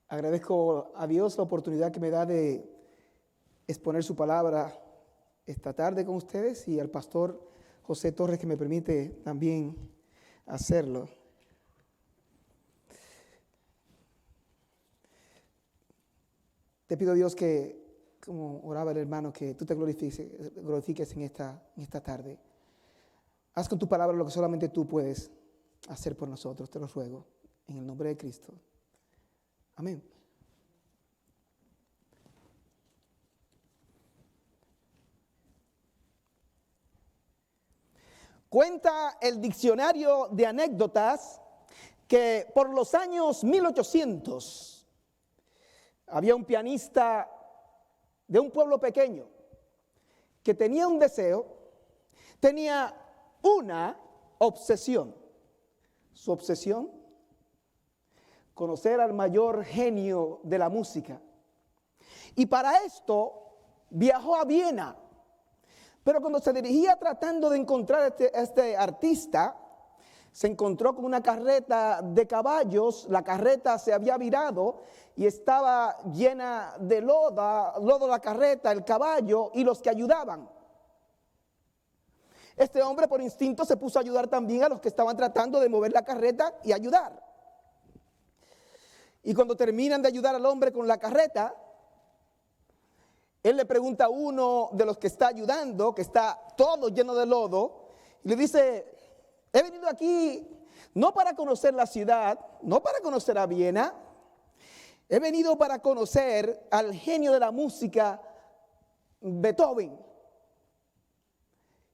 Agradezco a Dios la oportunidad que me da de exponer su palabra esta tarde con ustedes y al pastor José Torres que me permite también hacerlo. Te pido, Dios, que, como oraba el hermano, que tú te glorifiques en esta tarde. Haz con tu palabra lo que solamente tú puedes hacer por nosotros, te lo ruego, en el nombre de Cristo. Amén. Cuenta el diccionario de anécdotas que por los años 1800 había un pianista de un pueblo pequeño que tenía un deseo, tenía una obsesión. Su obsesión, conocer al mayor genio de la música. Y para esto viajó a Viena. Pero cuando se dirigía tratando de encontrar a este artista, se encontró con una carreta de caballos. La carreta se había virado y estaba llena de lodo la carreta, el caballo y los que ayudaban. Este hombre por instinto se puso a ayudar también a los que estaban tratando de mover la carreta y ayudar. Y cuando terminan de ayudar al hombre con la carreta, él le pregunta a uno de los que está ayudando, que está todo lleno de lodo, y le dice: he venido aquí no para conocer la ciudad, no para conocer a Viena, he venido para conocer al genio de la música, Beethoven.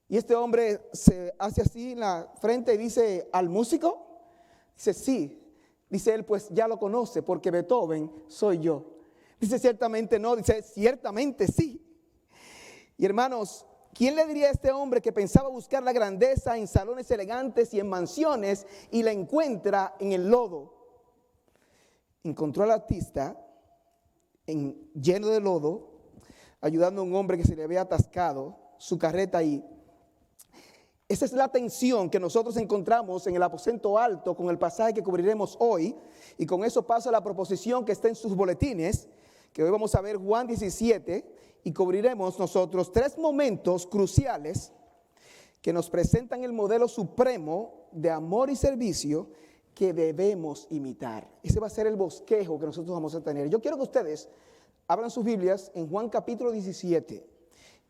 Y este hombre se hace así en la frente y dice: ¿al músico? Dice: sí. Dice él: pues ya lo conoce, porque Beethoven soy yo. Dice: ciertamente no. Dice: ciertamente sí. Y hermanos, ¿quién le diría a este hombre que pensaba buscar la grandeza en salones elegantes y en mansiones y la encuentra en el lodo? Encontró al artista lleno de lodo, ayudando a un hombre que se le había atascado su carreta ahí. Esa es la tensión que nosotros encontramos en el aposento alto con el pasaje que cubriremos hoy. Y con eso paso a la proposición que está en sus boletines, que hoy vamos a ver Juan 17, y cubriremos nosotros 3 momentos cruciales que nos presentan el modelo supremo de amor y servicio que debemos imitar. Ese va a ser el bosquejo que nosotros vamos a tener. Yo quiero que ustedes abran sus Biblias en Juan capítulo 17.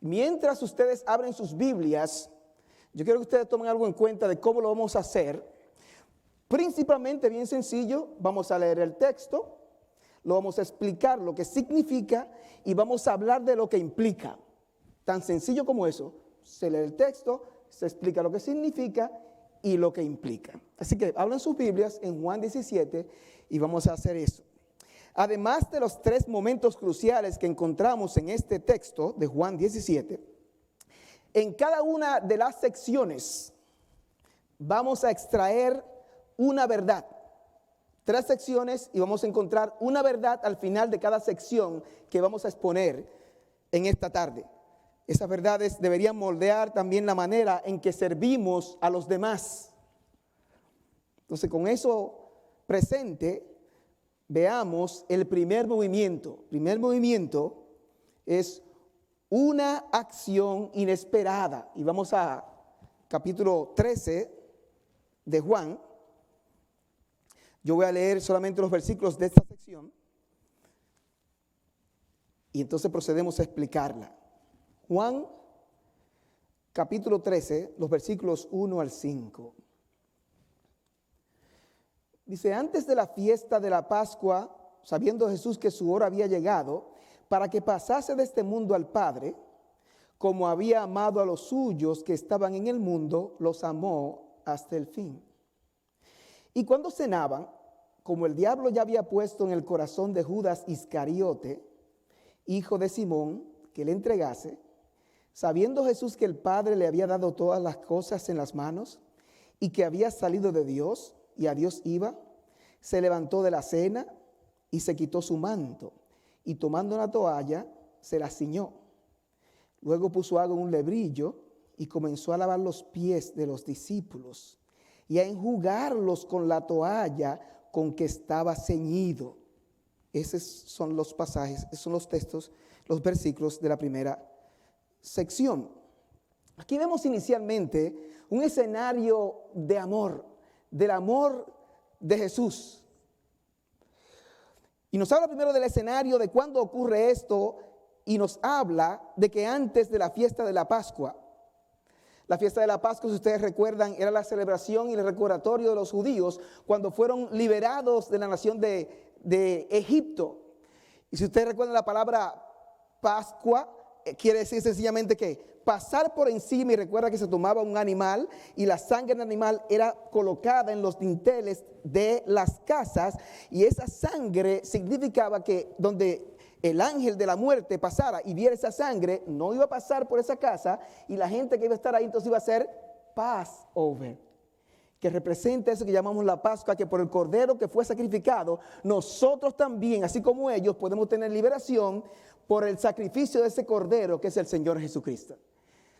Mientras ustedes abren sus Biblias, yo quiero que ustedes tomen algo en cuenta de cómo lo vamos a hacer. Principalmente bien sencillo, vamos a leer el texto, lo vamos a explicar lo que significa y vamos a hablar de lo que implica. Tan sencillo como eso. Se lee el texto, se explica lo que significa y lo que implica. Así que hablan sus Biblias en Juan 17 y vamos a hacer eso. Además de los 3 momentos cruciales que encontramos en este texto de Juan 17, en cada una de las secciones vamos a extraer una verdad. 3 secciones y vamos a encontrar una verdad al final de cada sección que vamos a exponer en esta tarde. Esas verdades deberían moldear también la manera en que servimos a los demás. Entonces, con eso presente, veamos el primer movimiento. El primer movimiento es una acción inesperada. Y vamos a capítulo 13 de Juan. Yo voy a leer solamente los versículos de esta sección. Y entonces procedemos a explicarla. Juan capítulo 13, los versículos 1 al 5. Dice: antes de la fiesta de la Pascua, sabiendo Jesús que su hora había llegado, para que pasase de este mundo al Padre, como había amado a los suyos que estaban en el mundo, los amó hasta el fin. Y cuando cenaban, como el diablo ya había puesto en el corazón de Judas Iscariote, hijo de Simón, que le entregase, sabiendo Jesús que el Padre le había dado todas las cosas en las manos y que había salido de Dios y a Dios iba, se levantó de la cena y se quitó su manto. Y tomando una toalla, se la ciñó. Luego puso agua en un lebrillo y comenzó a lavar los pies de los discípulos y a enjugarlos con la toalla con que estaba ceñido. Esos son los pasajes, esos son los textos, los versículos de la primera sección. Aquí vemos inicialmente un escenario de amor, del amor de Jesús. Y nos habla primero del escenario de cuándo ocurre esto y nos habla de que antes de la fiesta de la Pascua. La fiesta de la Pascua, si ustedes recuerdan, era la celebración y el recordatorio de los judíos cuando fueron liberados de la nación de Egipto. Y si ustedes recuerdan la palabra Pascua, quiere decir sencillamente que pasar por encima, y recuerda que se tomaba un animal y la sangre del animal era colocada en los dinteles de las casas, y esa sangre significaba que donde el ángel de la muerte pasara y viera esa sangre, no iba a pasar por esa casa, y la gente que iba a estar ahí entonces iba a ser Passover, que representa eso que llamamos la Pascua, que por el cordero que fue sacrificado, nosotros también, así como ellos, podemos tener liberación por el sacrificio de ese cordero que es el Señor Jesucristo.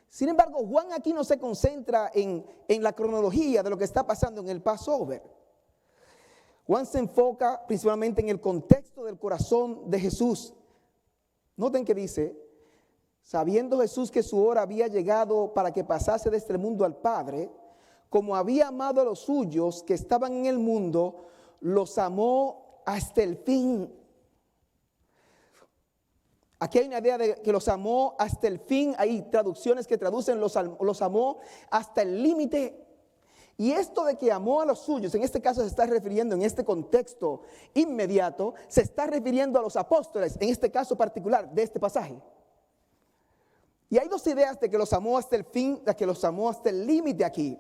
Sin embargo, Juan aquí no se concentra en la cronología de lo que está pasando en el Passover. Juan se enfoca principalmente en el contexto del corazón de Jesús. Noten que dice, sabiendo Jesús que su hora había llegado para que pasase de este mundo al Padre, como había amado a los suyos que estaban en el mundo, los amó hasta el fin. Aquí hay una idea de que los amó hasta el fin. Hay traducciones que traducen los amó hasta el límite. Y esto de que amó a los suyos, en este caso se está refiriendo, en este contexto inmediato, se está refiriendo a los apóstoles, en este caso particular de este pasaje. Y hay dos ideas de que los amó hasta el fin, de que los amó hasta el límite aquí.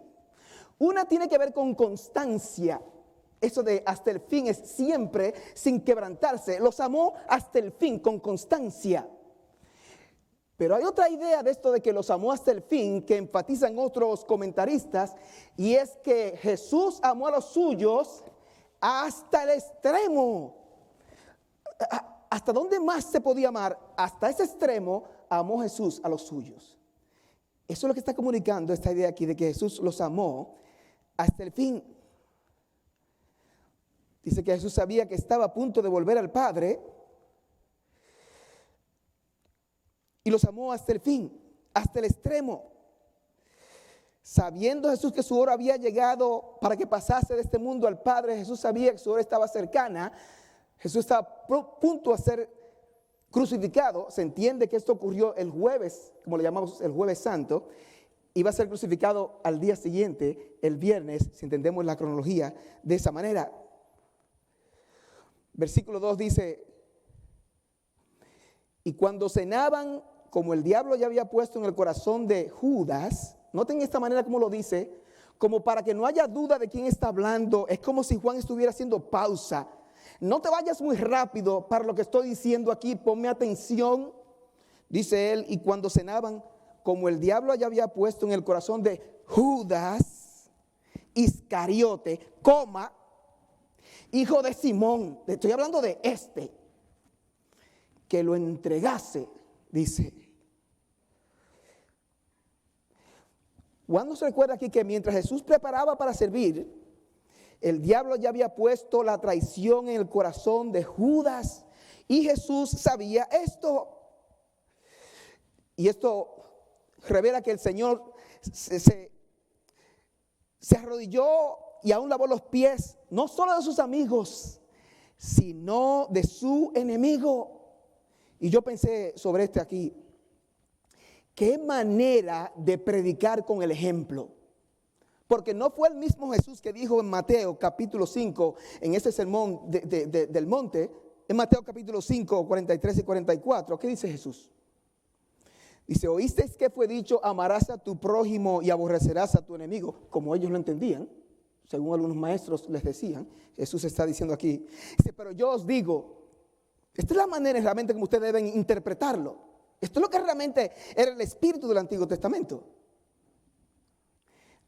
Una tiene que ver con constancia. Eso de hasta el fin es siempre sin quebrantarse. Los amó hasta el fin con constancia. Pero hay otra idea de esto de que los amó hasta el fin que enfatizan otros comentaristas, y es que Jesús amó a los suyos hasta el extremo. ¿Hasta dónde más se podía amar? Hasta ese extremo amó Jesús a los suyos. Eso es lo que está comunicando esta idea aquí de que Jesús los amó hasta el fin. Dice que Jesús sabía que estaba a punto de volver al Padre y los amó hasta el fin, hasta el extremo. Sabiendo Jesús que su hora había llegado para que pasase de este mundo al Padre, Jesús sabía que su hora estaba cercana. Jesús estaba a punto de ser crucificado. Se entiende que esto ocurrió el jueves, como le llamamos el jueves santo. Iba a ser crucificado al día siguiente, el viernes, si entendemos la cronología de esa manera. Versículo 2 dice, y cuando cenaban, como el diablo ya había puesto en el corazón de Judas, noten esta manera como lo dice, como para que no haya duda de quién está hablando. Es como si Juan estuviera haciendo pausa. No te vayas muy rápido para lo que estoy diciendo aquí, ponme atención. Dice él, y cuando cenaban, como el diablo ya había puesto en el corazón de Judas Iscariote, hijo de Simón, estoy hablando de que lo entregase, dice. Juan nos recuerda aquí que mientras Jesús preparaba para servir, el diablo ya había puesto la traición en el corazón de Judas, y Jesús sabía esto. Y esto revela que el Señor se arrodilló y aún lavó los pies, no solo de sus amigos, sino de su enemigo. Y yo pensé sobre esto aquí. ¿Qué manera de predicar con el ejemplo? Porque no fue el mismo Jesús que dijo en Mateo capítulo 5, en ese sermón del monte, en Mateo capítulo 5, 43 y 44. ¿Qué dice Jesús? Dice, ¿oísteis que fue dicho, amarás a tu prójimo y aborrecerás a tu enemigo? Como ellos lo entendían, según algunos maestros les decían. Jesús está diciendo aquí, dice, pero yo os digo, esta es la manera realmente como ustedes deben interpretarlo. Esto es lo que realmente era el espíritu del Antiguo Testamento.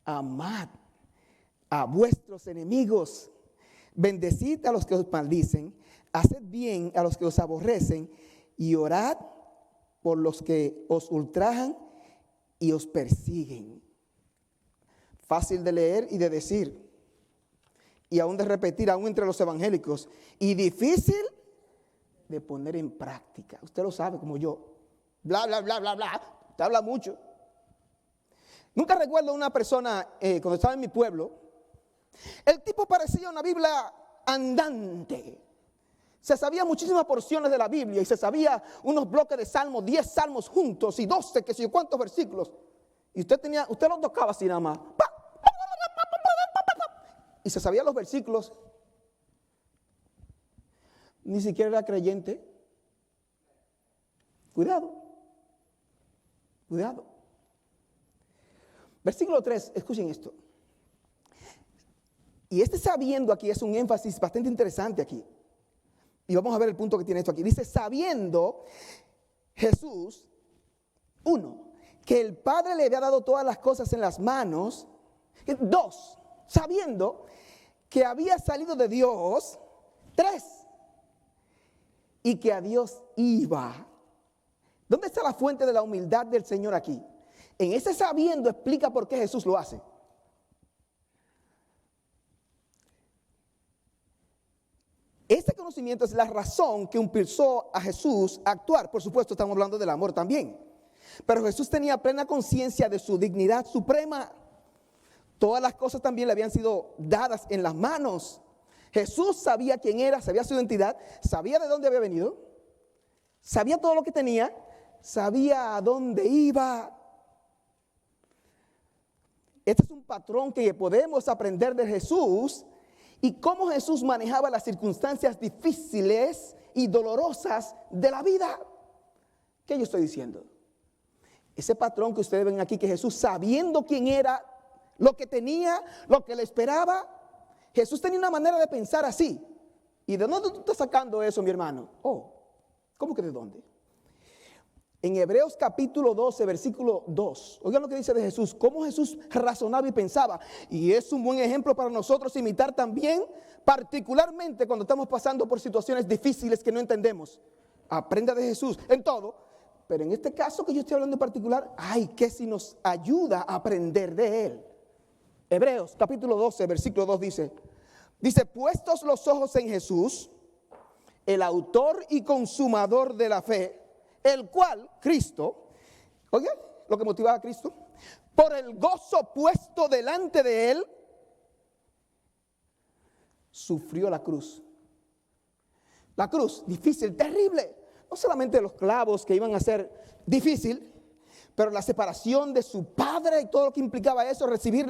Amad a vuestros enemigos, bendecid a los que os maldicen, haced bien a los que os aborrecen y orad por los que os ultrajan y os persiguen. Fácil de leer y de decir, y aún de repetir, aún entre los evangélicos, y difícil de poner en práctica. Usted lo sabe como yo. Bla, bla, bla, bla, bla. Usted habla mucho. Nunca recuerdo una persona, cuando estaba en mi pueblo, el tipo parecía una Biblia andante. Se sabía muchísimas porciones de la Biblia y se sabía unos bloques de salmos, 10 salmos juntos y 12, que sé yo cuántos versículos. Y usted lo tocaba así nada más. Y se sabía los versículos. Ni siquiera era creyente. Cuidado. Cuidado. Versículo 3, escuchen esto. Y este sabiendo aquí es un énfasis bastante interesante aquí. Y vamos a ver el punto que tiene esto aquí. Dice, sabiendo Jesús, 1, que el Padre le había dado todas las cosas en las manos. 2, sabiendo que había salido de Dios. 3, y que a Dios iba. ¿Dónde está la fuente de la humildad del Señor aquí? En ese sabiendo explica por qué Jesús lo hace. Este conocimiento es la razón que impulsó a Jesús a actuar. Por supuesto, estamos hablando del amor también. Pero Jesús tenía plena conciencia de su dignidad suprema. Todas las cosas también le habían sido dadas en las manos. Jesús sabía quién era, sabía su identidad, sabía de dónde había venido, sabía todo lo que tenía, sabía a dónde iba. Este es un patrón que podemos aprender de Jesús y cómo Jesús manejaba las circunstancias difíciles y dolorosas de la vida. ¿Qué yo estoy diciendo? Ese patrón que ustedes ven aquí, que Jesús, sabiendo quién era, lo que tenía, lo que le esperaba, Jesús tenía una manera de pensar así. ¿Y de dónde tú estás sacando eso, mi hermano? ¿Cómo que de dónde? En Hebreos capítulo 12, versículo 2, oigan lo que dice de Jesús, cómo Jesús razonaba y pensaba. Y es un buen ejemplo para nosotros imitar también, particularmente cuando estamos pasando por situaciones difíciles que no entendemos. Aprenda de Jesús en todo, pero en este caso que yo estoy hablando en particular, que si nos ayuda a aprender de Él. Hebreos capítulo 12, versículo 2 dice, puestos los ojos en Jesús, el autor y consumador de la fe, el cual, Cristo, oye, lo que motivaba a Cristo, por el gozo puesto delante de él, sufrió la cruz. La cruz, difícil, terrible. No solamente los clavos que iban a ser difícil, pero la separación de su padre y todo lo que implicaba eso, recibir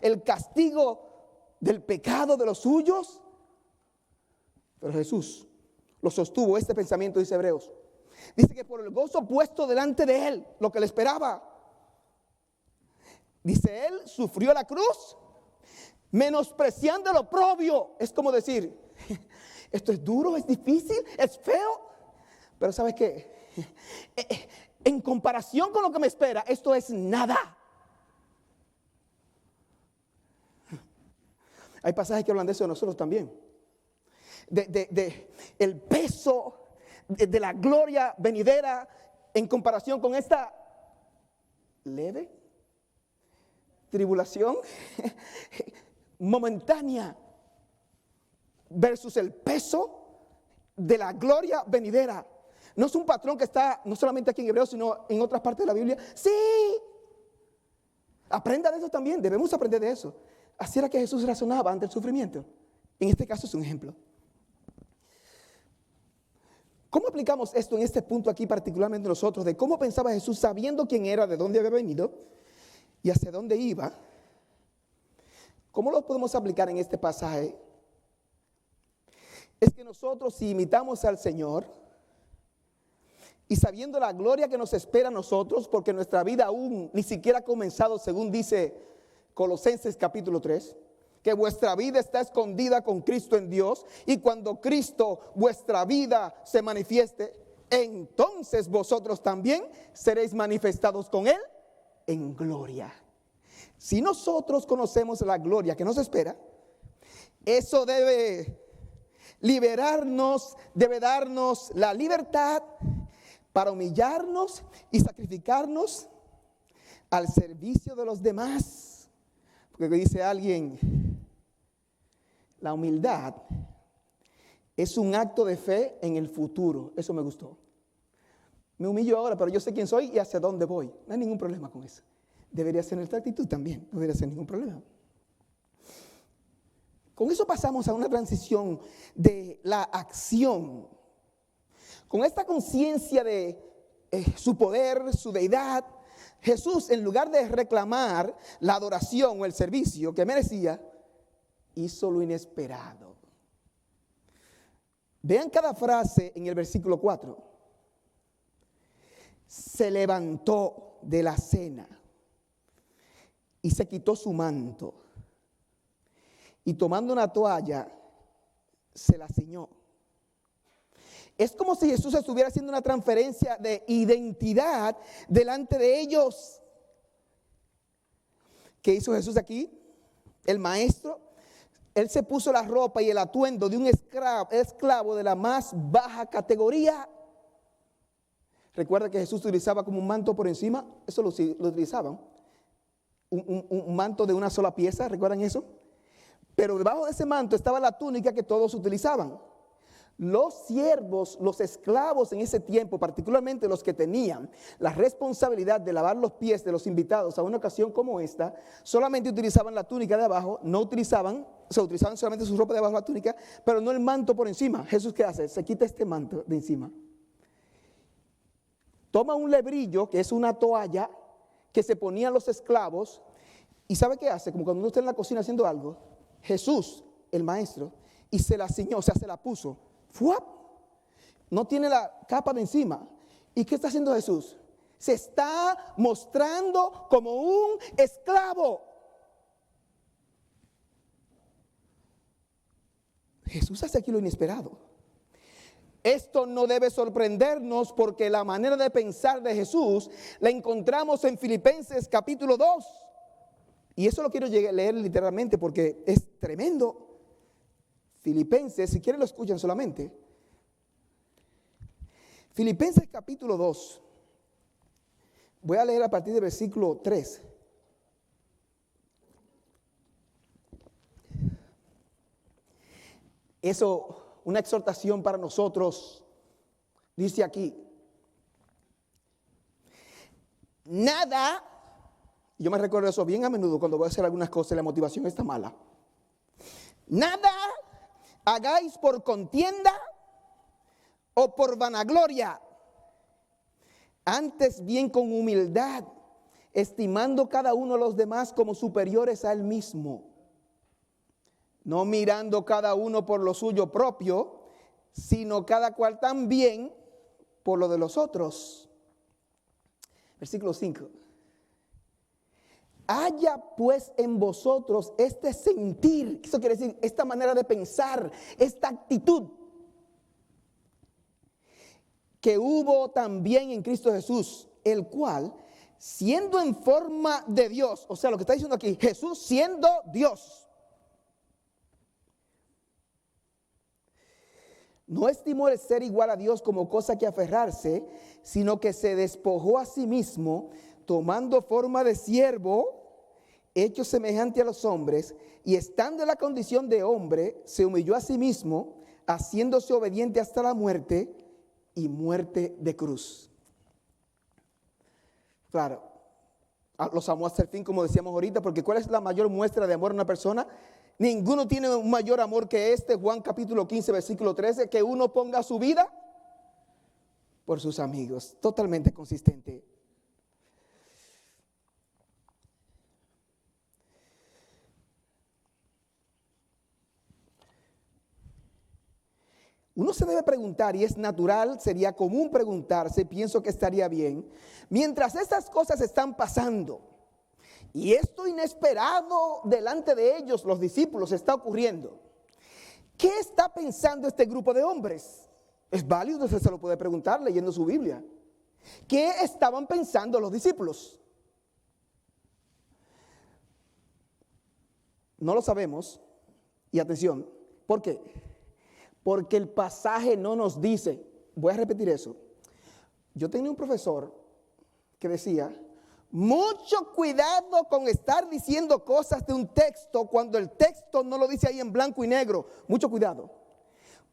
el castigo del pecado de los suyos. Pero Jesús lo sostuvo, este pensamiento, dice Hebreos. Dice que por el gozo puesto delante de él, lo que le esperaba. Dice, él sufrió la cruz, menospreciando lo oprobio. Es como decir, esto es duro, es difícil, es feo. Pero ¿sabes qué? En comparación con lo que me espera, esto es nada. Hay pasajes que hablan de eso de nosotros también. De el peso de la gloria venidera en comparación con esta leve tribulación momentánea versus el peso de la gloria venidera. No es un patrón que está no solamente aquí en Hebreos, sino en otras partes de la Biblia. Sí, aprenda de eso también, debemos aprender de eso. Así era que Jesús razonaba ante el sufrimiento. En este caso es un ejemplo. ¿Cómo aplicamos esto en este punto aquí particularmente nosotros? De cómo pensaba Jesús sabiendo quién era, de dónde había venido y hacia dónde iba. ¿Cómo lo podemos aplicar en este pasaje? Es que nosotros, si imitamos al Señor y sabiendo la gloria que nos espera a nosotros, porque nuestra vida aún ni siquiera ha comenzado, según dice Colosenses capítulo 3, que vuestra vida está escondida con Cristo en Dios, y cuando Cristo, vuestra vida, se manifieste, entonces vosotros también seréis manifestados con Él en gloria. Si nosotros conocemos la gloria que nos espera, eso debe liberarnos, debe darnos la libertad para humillarnos y sacrificarnos al servicio de los demás. Porque dice alguien, la humildad Es un acto de fe en el futuro. Eso me gustó. Me humillo ahora, pero yo sé quién soy y hacia dónde voy. No hay ningún problema con eso. Debería ser nuestra actitud también. No debería ser ningún problema. Con eso pasamos a una transición de la acción. Con esta conciencia de su poder, su deidad, Jesús, en lugar de reclamar la adoración o el servicio que merecía, hizo lo inesperado. Vean cada frase en el versículo 4. Se levantó de la cena y se quitó su manto. Y tomando una toalla, se la ciñó. Es como si Jesús estuviera haciendo una transferencia de identidad delante de ellos. ¿Qué hizo Jesús aquí? El maestro, él se puso la ropa y el atuendo de un esclavo de la más baja categoría. Recuerda que Jesús utilizaba como un manto por encima. Eso lo utilizaban. Un manto de una sola pieza, ¿recuerdan eso? Pero debajo de ese manto estaba la túnica que todos utilizaban. Los siervos, los esclavos en ese tiempo, particularmente los que tenían la responsabilidad de lavar los pies de los invitados a una ocasión como esta, solamente utilizaban la túnica de abajo, utilizaban solamente su ropa de abajo de la túnica, pero no el manto por encima. Jesús, ¿qué hace? Se quita este manto de encima. Toma un lebrillo, que es una toalla que se ponían los esclavos, y ¿sabe qué hace? Como cuando uno está en la cocina haciendo algo, Jesús, el maestro, y se la ciñó, o sea, se la puso. ¡Fuap! No tiene la capa de encima. ¿Y qué está haciendo Jesús? Se está mostrando como un esclavo. Jesús hace aquí lo inesperado. Esto no debe sorprendernos porque la manera de pensar de Jesús la encontramos en Filipenses capítulo 2. Y eso lo quiero leer literalmente porque es tremendo. Filipenses, si quieren lo escuchan solamente. Filipenses capítulo 2. Voy a leer a partir del versículo 3. Eso, una exhortación para nosotros, dice aquí. Nada, yo me recuerdo eso bien a menudo cuando voy a hacer algunas cosas y la motivación está mala. Nada hagáis por contienda o por vanagloria, antes bien con humildad, estimando cada uno a los demás como superiores a él mismo, no mirando cada uno por lo suyo propio, sino cada cual también por lo de los otros. Versículo 5. Haya pues en vosotros este sentir, eso quiere decir esta manera de pensar, esta actitud que hubo también en Cristo Jesús, el cual siendo en forma de Dios, o sea lo que está diciendo aquí, Jesús siendo Dios, no estimó el ser igual a Dios como cosa que aferrarse, sino que se despojó a sí mismo, tomando forma de siervo, hecho semejante a los hombres, y estando en la condición de hombre, se humilló a sí mismo, haciéndose obediente hasta la muerte y muerte de cruz. Claro, los amó hasta el fin, como decíamos ahorita, porque ¿cuál es la mayor muestra de amor a una persona? Ninguno tiene un mayor amor que este, Juan capítulo 15, versículo 13, que uno ponga su vida por sus amigos. Totalmente consistente. Uno se debe preguntar, y es natural, sería común preguntarse, pienso que estaría bien, mientras estas cosas están pasando, y esto inesperado delante de ellos, los discípulos, está ocurriendo, ¿qué está pensando este grupo de hombres? Es válido, usted se lo puede preguntar leyendo su Biblia. ¿Qué estaban pensando los discípulos? No lo sabemos, y atención, ¿por qué? Porque el pasaje no nos dice, voy a repetir eso. Yo tenía un profesor que decía, mucho cuidado con estar diciendo cosas de un texto cuando el texto no lo dice ahí en blanco y negro. Mucho cuidado.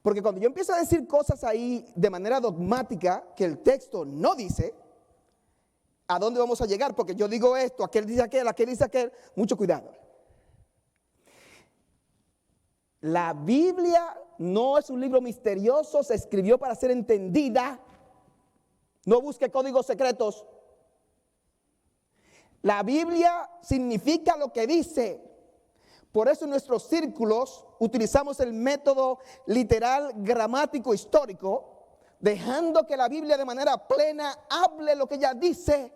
Porque cuando yo empiezo a decir cosas ahí de manera dogmática que el texto no dice, ¿a dónde vamos a llegar? Porque yo digo esto, aquel dice aquel, mucho cuidado. La Biblia no es un libro misterioso, se escribió para ser entendida. No busque códigos secretos. La Biblia significa lo que dice. Por eso en nuestros círculos utilizamos el método literal, gramático, histórico, dejando que la Biblia de manera plena hable lo que ella dice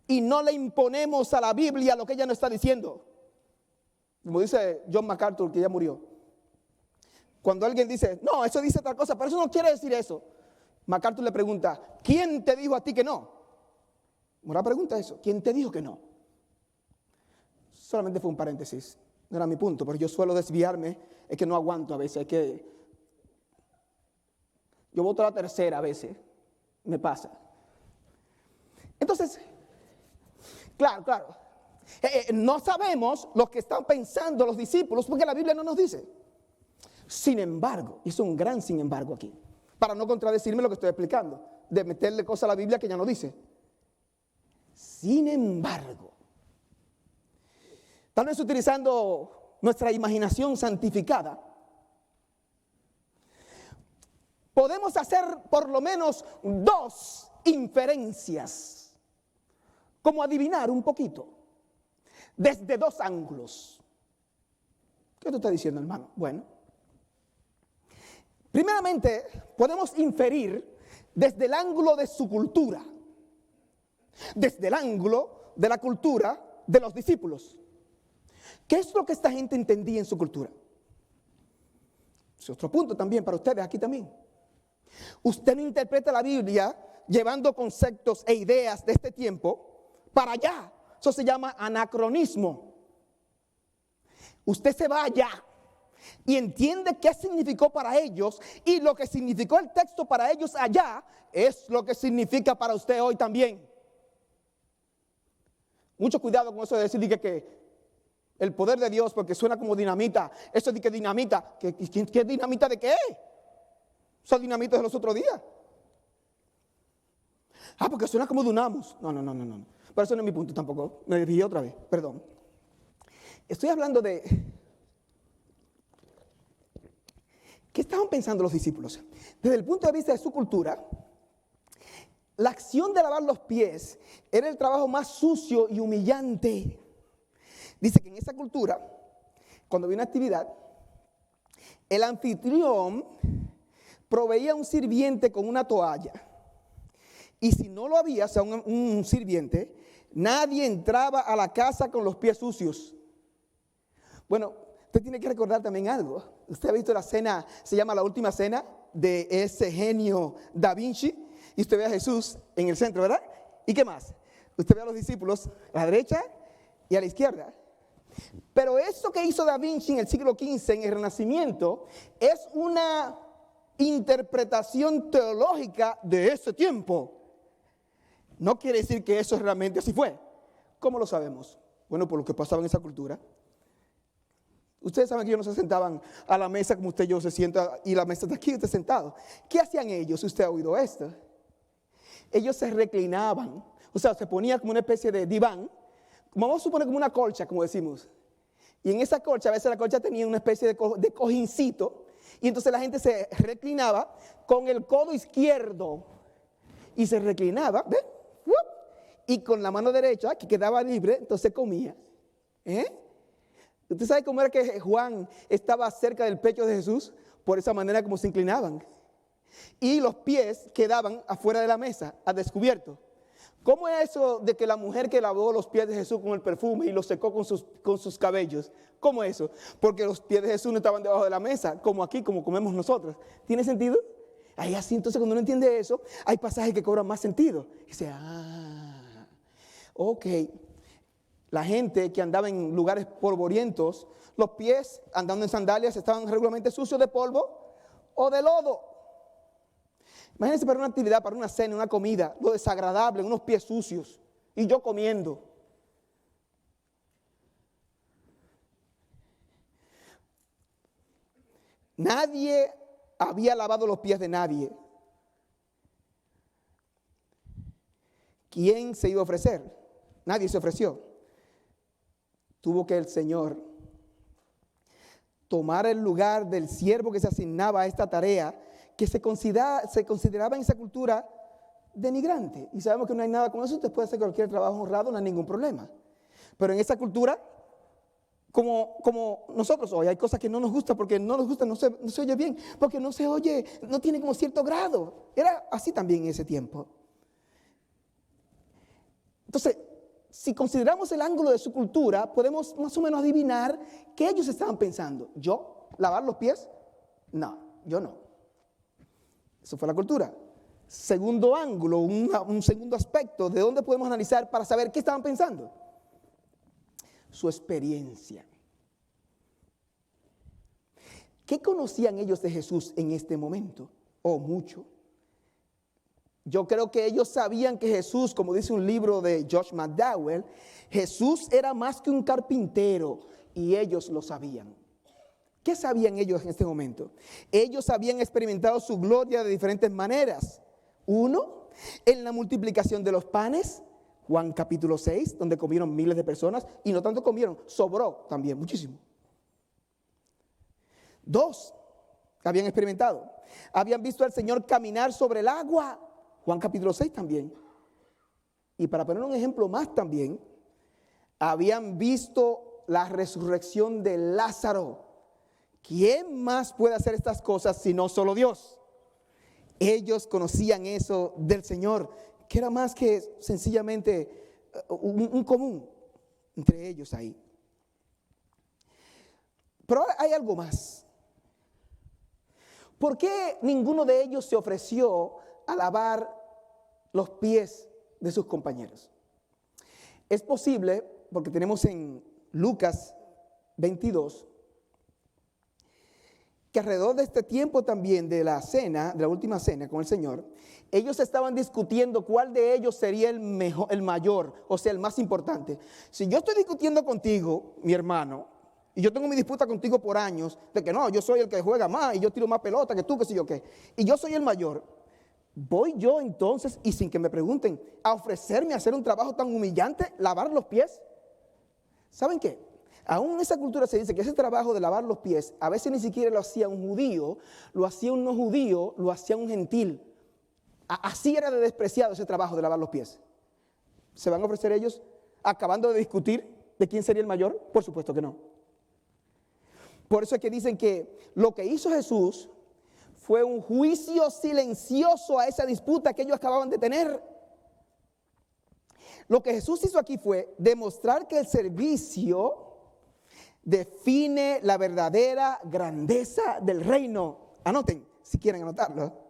y no le imponemos a la Biblia lo que ella no está diciendo. Como dice John MacArthur, que ya murió. Cuando alguien dice, no, eso dice otra cosa, pero eso no quiere decir eso. MacArthur le pregunta, ¿quién te dijo a ti que no? Mora pregunta eso, ¿quién te dijo que no? Solamente fue un paréntesis, no era mi punto, pero yo suelo desviarme, es que no aguanto a veces, es que yo voto a la tercera a veces, me pasa. Entonces, claro, no sabemos lo que están pensando los discípulos porque la Biblia no nos dice. Sin embargo, y es un gran sin embargo aquí, para no contradecirme lo que estoy explicando, de meterle cosas a la Biblia que ya no dice. Sin embargo, tal vez utilizando nuestra imaginación santificada, podemos hacer por lo menos dos inferencias, como adivinar un poquito, desde dos ángulos. ¿Qué tú estás diciendo, hermano? Bueno, primeramente podemos inferir desde el ángulo de su cultura, desde el ángulo de la cultura de los discípulos. ¿Qué es lo que esta gente entendía en su cultura? Es otro punto también para ustedes aquí también. Usted no interpreta la Biblia llevando conceptos e ideas de este tiempo para allá. Eso se llama anacronismo. Usted se va allá y entiende qué significó para ellos, y lo que significó el texto para ellos allá es lo que significa para usted hoy también. Mucho cuidado con eso de decir que el poder de Dios, porque suena como dinamita. Eso de que dinamita, ¿qué dinamita de qué? Esa dinamita de los otros días. Porque suena como dunamos. No. Pero eso no es mi punto tampoco. Me desvié otra vez, perdón. Estoy hablando de ¿qué estaban pensando los discípulos? Desde el punto de vista de su cultura, la acción de lavar los pies era el trabajo más sucio y humillante. Dice que en esa cultura, cuando había una actividad, el anfitrión proveía un sirviente con una toalla. Y si no lo había, o sea, un sirviente, nadie entraba a la casa con los pies sucios. Bueno, usted tiene que recordar también algo. Usted ha visto la cena, se llama La Última Cena, de ese genio Da Vinci. Y usted ve a Jesús en el centro, ¿verdad? ¿Y qué más? Usted ve a los discípulos a la derecha y a la izquierda. Pero eso que hizo Da Vinci en el siglo XV, en el Renacimiento, es una interpretación teológica de ese tiempo. No quiere decir que eso realmente así fue. ¿Cómo lo sabemos? Bueno, por lo que pasaba en esa cultura. Ustedes saben que ellos no se sentaban a la mesa como usted y yo se sienta, y la mesa está aquí, usted sentado. ¿Qué hacían ellos? Usted ha oído esto. Ellos se reclinaban, o sea, se ponía como una especie de diván, vamos a suponer como una colcha, como decimos. Y en esa colcha, a veces la colcha tenía una especie de cojincito, y entonces la gente se reclinaba con el codo izquierdo, y se reclinaba, ¿ven? Y con la mano derecha, que quedaba libre, entonces comía. ¿Usted sabe cómo era que Juan estaba cerca del pecho de Jesús? Por esa manera como se inclinaban. Y los pies quedaban afuera de la mesa, a descubierto. ¿Cómo es eso de que la mujer que lavó los pies de Jesús con el perfume y los secó con sus cabellos? ¿Cómo es eso? Porque los pies de Jesús no estaban debajo de la mesa, como aquí, como comemos nosotros. ¿Tiene sentido? Ahí así, entonces cuando uno entiende eso, hay pasajes que cobran más sentido. Y dice, ok. La gente que andaba en lugares polvorientos, los pies andando en sandalias estaban regularmente sucios de polvo o de lodo. Imagínense para una actividad, para una cena, una comida, lo desagradable, unos pies sucios y yo comiendo. Nadie había lavado los pies de nadie. ¿Quién se iba a ofrecer? Nadie se ofreció. Tuvo que el Señor tomar el lugar del siervo que se asignaba a esta tarea, que se consideraba en esa cultura denigrante. Y sabemos que no hay nada con eso, usted puede hacer cualquier trabajo honrado, no hay ningún problema. Pero en esa cultura, como nosotros hoy, hay cosas que no nos gustan porque no nos gustan, no se oye bien, porque no se oye, no tiene como cierto grado. Era así también en ese tiempo. Entonces, si consideramos el ángulo de su cultura, podemos más o menos adivinar qué ellos estaban pensando. ¿Yo? ¿Lavar los pies? No, yo no. Eso fue la cultura. Segundo ángulo, un segundo aspecto, ¿de dónde podemos analizar para saber qué estaban pensando? Su experiencia. ¿Qué conocían ellos de Jesús en este momento? ¿O mucho? Yo creo que ellos sabían que Jesús, como dice un libro de Josh McDowell, Jesús era más que un carpintero y ellos lo sabían. ¿Qué sabían ellos en este momento? Ellos habían experimentado su gloria de diferentes maneras. Uno, en la multiplicación de los panes, Juan capítulo 6, donde comieron miles de personas, y no tanto comieron, sobró también muchísimo. Dos, habían experimentado, habían visto al Señor caminar sobre el agua, Juan capítulo 6 también. Y para poner un ejemplo más también, habían visto la resurrección de Lázaro. ¿Quién más puede hacer estas cosas si no solo Dios? Ellos conocían eso del Señor, que era más que sencillamente un común entre ellos ahí. Pero ahora hay algo más. ¿Por qué ninguno de ellos se ofreció a lavar los pies de sus compañeros? Es posible, porque tenemos en Lucas 22, que alrededor de este tiempo también de la cena, de la última cena con el Señor, ellos estaban discutiendo cuál de ellos sería el mayor, o sea, el más importante. Si yo estoy discutiendo contigo, mi hermano, y yo tengo mi disputa contigo por años, de que no, yo soy el que juega más, y yo tiro más pelota que tú, que sé yo qué, y yo soy el mayor, ¿voy yo entonces, y sin que me pregunten, a ofrecerme a hacer un trabajo tan humillante, lavar los pies? ¿Saben qué? Aún en esa cultura se dice que ese trabajo de lavar los pies, a veces ni siquiera lo hacía un judío, lo hacía un no judío, lo hacía un gentil. Así era de despreciado ese trabajo de lavar los pies. ¿Se van a ofrecer ellos acabando de discutir de quién sería el mayor? Por supuesto que no. Por eso es que dicen que lo que hizo Jesús fue un juicio silencioso a esa disputa que ellos acababan de tener. Lo que Jesús hizo aquí fue demostrar que el servicio define la verdadera grandeza del reino. Anoten, si quieren anotarlo.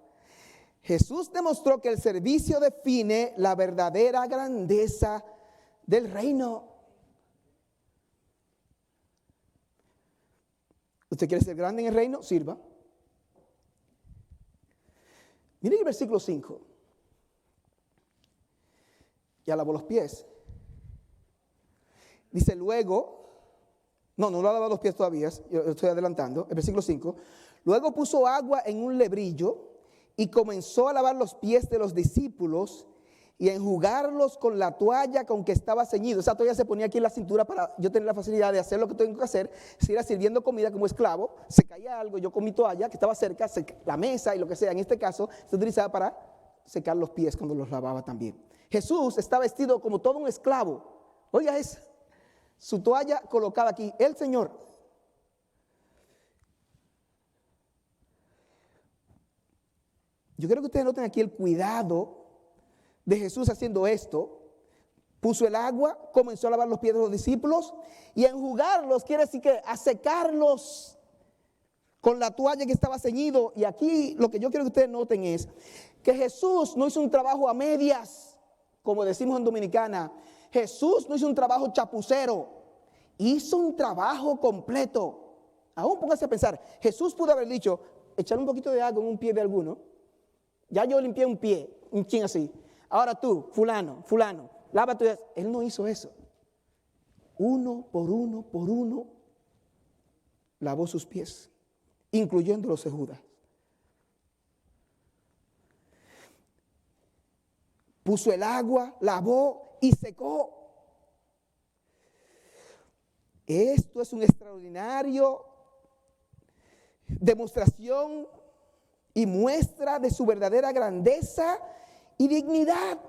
Jesús demostró que el servicio define la verdadera grandeza del reino. ¿Usted quiere ser grande en el reino? Sirva. Miren el versículo 5. Ya lavó los pies. Dice luego, no lo ha lavado los pies todavía, yo estoy adelantando, el versículo 5. Luego puso agua en un lebrillo y comenzó a lavar los pies de los discípulos y a enjugarlos con la toalla con que estaba ceñido. Esa toalla se ponía aquí en la cintura para yo tener la facilidad de hacer lo que tengo que hacer. Si era sirviendo comida como esclavo, se caía algo, yo con mi toalla que estaba cerca, la mesa y lo que sea, en este caso, se utilizaba para secar los pies cuando los lavaba también. Jesús está vestido como todo un esclavo. Oiga eso, su toalla colocada aquí, el Señor. Yo quiero que ustedes noten aquí el cuidado de Jesús haciendo esto. Puso el agua, comenzó a lavar los pies de los discípulos y a enjugarlos, quiere decir que a secarlos con la toalla que estaba ceñido. Y aquí lo que yo quiero que ustedes noten es que Jesús no hizo un trabajo a medias, como decimos en Dominicana. Jesús no hizo un trabajo chapucero, hizo un trabajo completo. Aún póngase a pensar, Jesús pudo haber dicho, echar un poquito de agua en un pie de alguno. Ya yo limpié un pie, un chin así. Ahora tú, fulano, lava tu. Él no hizo eso. Uno por uno, lavó sus pies, incluyendo los de Judas. puso el agua, lavó y secó. Esto es un extraordinario demostración y muestra de su verdadera grandeza y dignidad.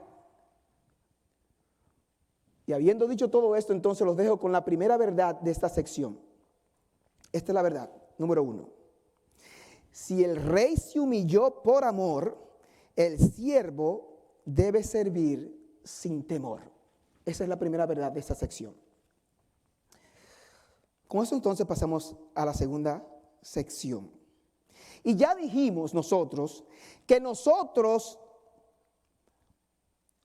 Y habiendo dicho todo esto, entonces los dejo con la primera verdad de esta sección. Esta es la verdad, número 1. Si el rey se humilló por amor, el siervo debe servir sin temor. Esa es la primera verdad de esta sección. Con eso entonces pasamos a la segunda sección. Y ya dijimos nosotros que nosotros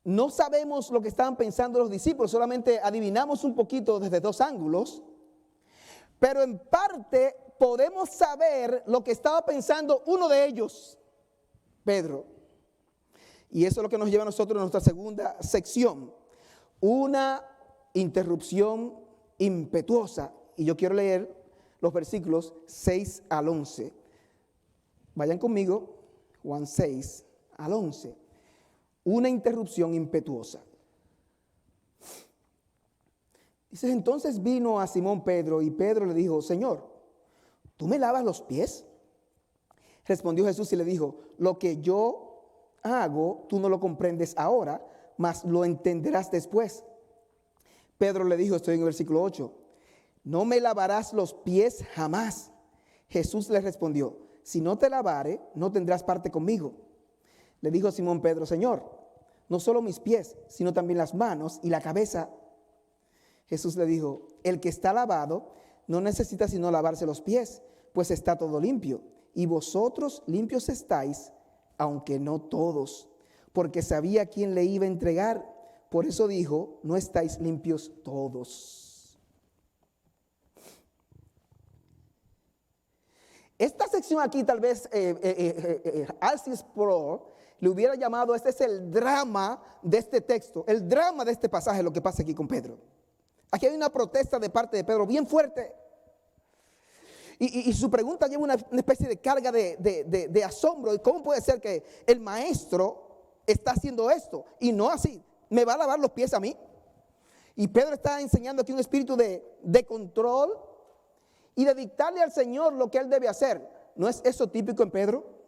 no sabemos lo que estaban pensando los discípulos, solamente adivinamos un poquito desde 2 ángulos, pero en parte podemos saber lo que estaba pensando uno de ellos, Pedro. Y eso es lo que nos lleva a nosotros a nuestra segunda sección, una interrupción impetuosa. Y yo quiero leer los versículos 6 al 11. Vayan conmigo, Juan 6 al 11. Una interrupción impetuosa. Dice, entonces vino a Simón Pedro y Pedro le dijo, Señor, ¿tú me lavas los pies? Respondió Jesús y le dijo, lo que yo hago, tú no lo comprendes ahora, mas lo entenderás después. Pedro le dijo, estoy en el versículo 8, no me lavarás los pies jamás. Jesús le respondió, si no te lavare, no tendrás parte conmigo. Le dijo Simón Pedro, Señor, no solo mis pies, sino también las manos y la cabeza. Jesús le dijo, el que está lavado no necesita sino lavarse los pies, pues está todo limpio. Y vosotros limpios estáis, aunque no todos, porque sabía quién le iba a entregar. Por eso dijo, no estáis limpios todos. Esta sección aquí tal vez R.C. Sproul le hubiera llamado, este es el drama de este texto, el drama de este pasaje, lo que pasa aquí con Pedro. Aquí hay una protesta de parte de Pedro bien fuerte. Y su pregunta lleva una especie de carga de asombro. ¿Y cómo puede ser que el maestro está haciendo esto? Y no así, ¿me va a lavar los pies a mí? Y Pedro está enseñando aquí un espíritu de control y de dictarle al Señor lo que Él debe hacer. ¿No es eso típico en Pedro?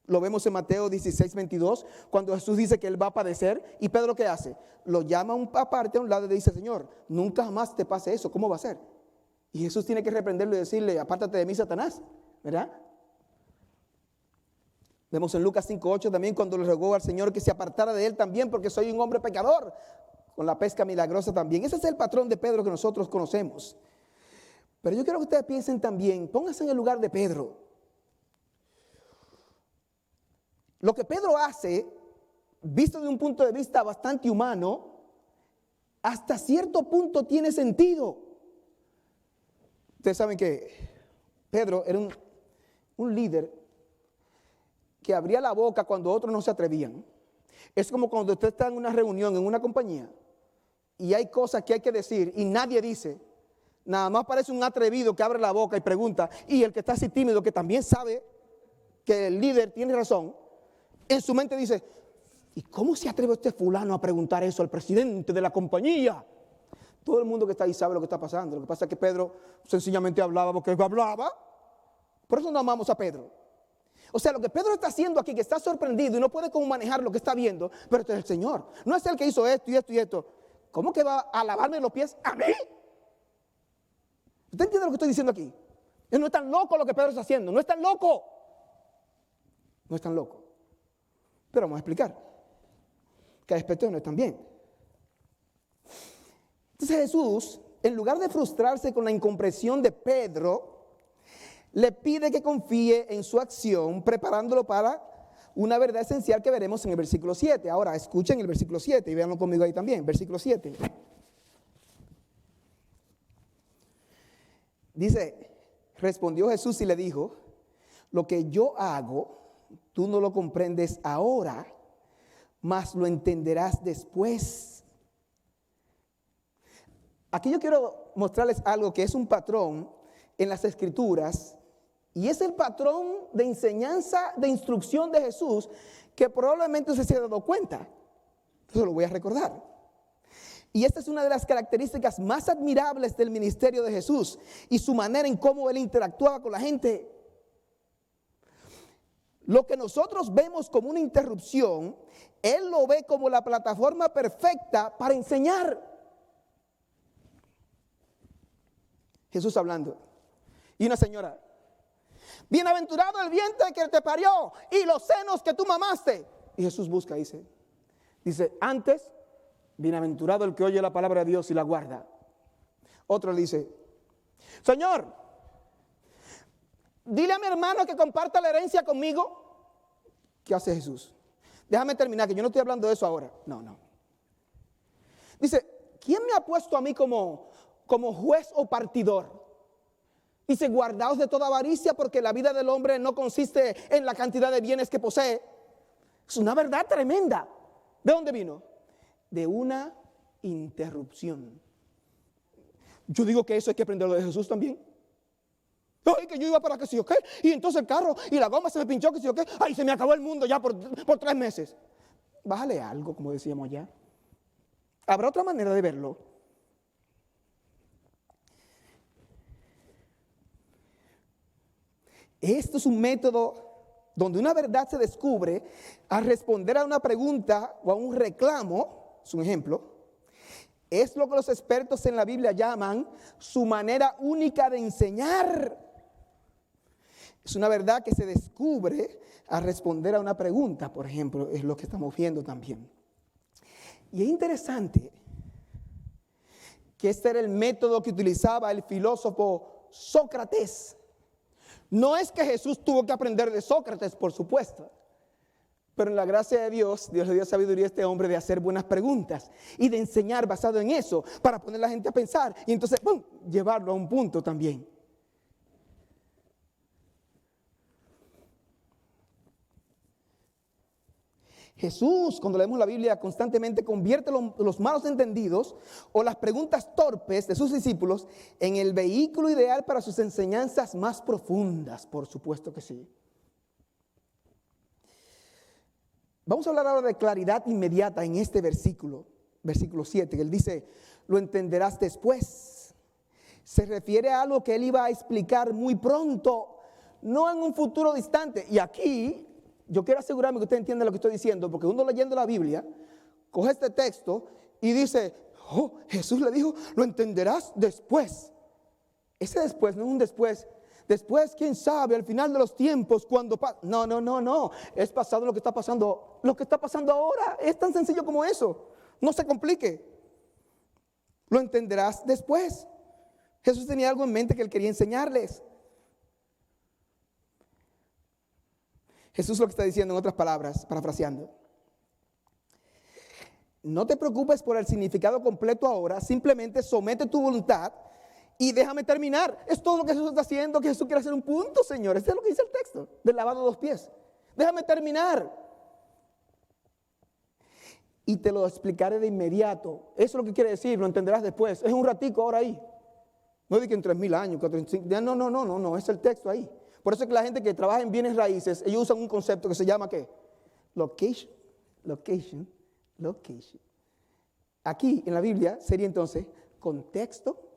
Lo vemos en Mateo 16, 22, cuando Jesús dice que Él va a padecer. ¿Y Pedro qué hace? Lo llama aparte a un lado y le dice, Señor, nunca jamás te pase eso, ¿cómo va a ser? Y Jesús tiene que reprenderlo y decirle, apártate de mí, Satanás, ¿verdad? Vemos en Lucas 5:8 también cuando le rogó al Señor que se apartara de él también porque soy un hombre pecador, con la pesca milagrosa también. Ese es el patrón de Pedro que nosotros conocemos. Pero yo quiero que ustedes piensen también, pónganse en el lugar de Pedro. Lo que Pedro hace, visto de un punto de vista bastante humano, hasta cierto punto tiene sentido. Ustedes saben que Pedro era un líder que abría la boca cuando otros no se atrevían. Es como cuando usted está en una reunión, en una compañía, y hay cosas que hay que decir y nadie dice. Nada más parece un atrevido que abre la boca y pregunta, y el que está así tímido, que también sabe que el líder tiene razón, en su mente dice, ¿y cómo se atreve este fulano a preguntar eso al presidente de la compañía? Todo el mundo que está ahí sabe lo que está pasando. Lo que pasa es que Pedro sencillamente hablaba porque hablaba. Por eso no amamos a Pedro. O sea, lo que Pedro está haciendo aquí, que está sorprendido y no puede cómo manejar lo que está viendo, pero este es el Señor. No es el que hizo esto y esto y esto. ¿Cómo que va a lavarme los pies a mí? ¿Usted entiende lo que estoy diciendo aquí? No es tan loco lo que Pedro está haciendo. No es tan loco. No es tan loco. Pero vamos a explicar que aspectos no están bien. Entonces Jesús, en lugar de frustrarse con la incomprensión de Pedro, le pide que confíe en su acción, preparándolo para una verdad esencial que veremos en el versículo 7. Ahora, escuchen el versículo 7 y véanlo conmigo ahí también. Versículo 7. Dice, respondió Jesús y le dijo, lo que yo hago, tú no lo comprendes ahora, mas lo entenderás después. Aquí yo quiero mostrarles algo que es un patrón en las Escrituras, y es el patrón de enseñanza, de instrucción de Jesús, que probablemente usted se ha dado cuenta. Eso lo voy a recordar. Y esta es una de las características más admirables del ministerio de Jesús y su manera en cómo él interactuaba con la gente. Lo que nosotros vemos como una interrupción, él lo ve como la plataforma perfecta para enseñar. Jesús hablando. Y una señora: bienaventurado el vientre que te parió y los senos que tú mamaste. Y Jesús busca, dice, antes, bienaventurado el que oye la palabra de Dios y la guarda. Otro le dice: Señor, dile a mi hermano que comparta la herencia conmigo. ¿Qué hace Jesús? Déjame terminar, que yo no estoy hablando de eso ahora. No. Dice: ¿quién me ha puesto a mí como juez o partidor? Dice: guardaos de toda avaricia, porque la vida del hombre no consiste en la cantidad de bienes que posee. Es una verdad tremenda. ¿De dónde vino? De una interrupción. Yo digo que eso hay que aprenderlo de Jesús también. Ay, que yo iba para que sí o qué, y entonces el carro y la goma se me pinchó, que sí o qué, ay, se me acabó el mundo ya por 3 meses. Bájale algo, como decíamos allá. Habrá otra manera de verlo. Esto es un método donde una verdad se descubre al responder a una pregunta o a un reclamo. Es un ejemplo. Es lo que los expertos en la Biblia llaman su manera única de enseñar. Es una verdad que se descubre al responder a una pregunta, por ejemplo, es lo que estamos viendo también. Y es interesante que este era el método que utilizaba el filósofo Sócrates. No es que Jesús tuvo que aprender de Sócrates, por supuesto, pero en la gracia de Dios, Dios le dio sabiduría a este hombre de hacer buenas preguntas y de enseñar basado en eso, para poner a la gente a pensar y entonces ¡pum!, llevarlo a un punto también. Jesús, cuando leemos la Biblia, constantemente convierte los malos entendidos o las preguntas torpes de sus discípulos en el vehículo ideal para sus enseñanzas más profundas, por supuesto que sí. Vamos a hablar ahora de claridad inmediata en este versículo 7, que él dice: lo entenderás después. Se refiere a algo que él iba a explicar muy pronto, no en un futuro distante. Y aquí yo quiero asegurarme que usted entiende lo que estoy diciendo, porque uno leyendo la Biblia, coge este texto y dice: oh, Jesús le dijo, lo entenderás después. Ese después no es un después. Después, quién sabe, al final de los tiempos, cuando no. Es pasado lo que está pasando ahora. Es tan sencillo como eso. No se complique. Lo entenderás después. Jesús tenía algo en mente que él quería enseñarles. Jesús lo que está diciendo, en otras palabras, parafraseando: no te preocupes por el significado completo ahora, simplemente somete tu voluntad y déjame terminar. Es todo lo que Jesús está haciendo, que Jesús quiere hacer un punto, señores. Eso es lo que dice el texto del lavado de los pies. Déjame terminar. Y te lo explicaré de inmediato. Eso es lo que quiere decir, lo entenderás después. Es un ratico ahora ahí. No digo en 3,000 años, 4,500, no, es el texto ahí. Por eso es que la gente que trabaja en bienes raíces, ellos usan un concepto que se llama ¿qué? Location. Aquí en la Biblia sería entonces contexto.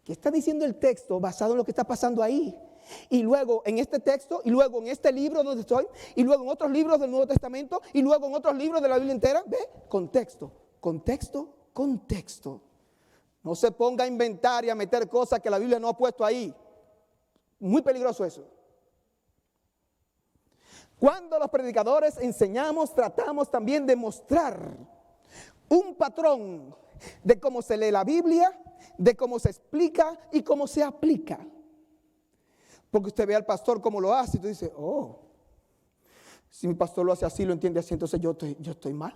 ¿Qué está diciendo el texto basado en lo que está pasando ahí? Y luego en este texto, y luego en este libro donde estoy, y luego en otros libros del Nuevo Testamento, y luego en otros libros de la Biblia entera. ¿Ve? Contexto. No se ponga a inventar y a meter cosas que la Biblia no ha puesto ahí. Muy peligroso eso. Cuando los predicadores enseñamos, tratamos también de mostrar un patrón de cómo se lee la Biblia, de cómo se explica y cómo se aplica. Porque usted ve al pastor cómo lo hace y tú dices: oh, si mi pastor lo hace así, lo entiende así, entonces yo estoy mal.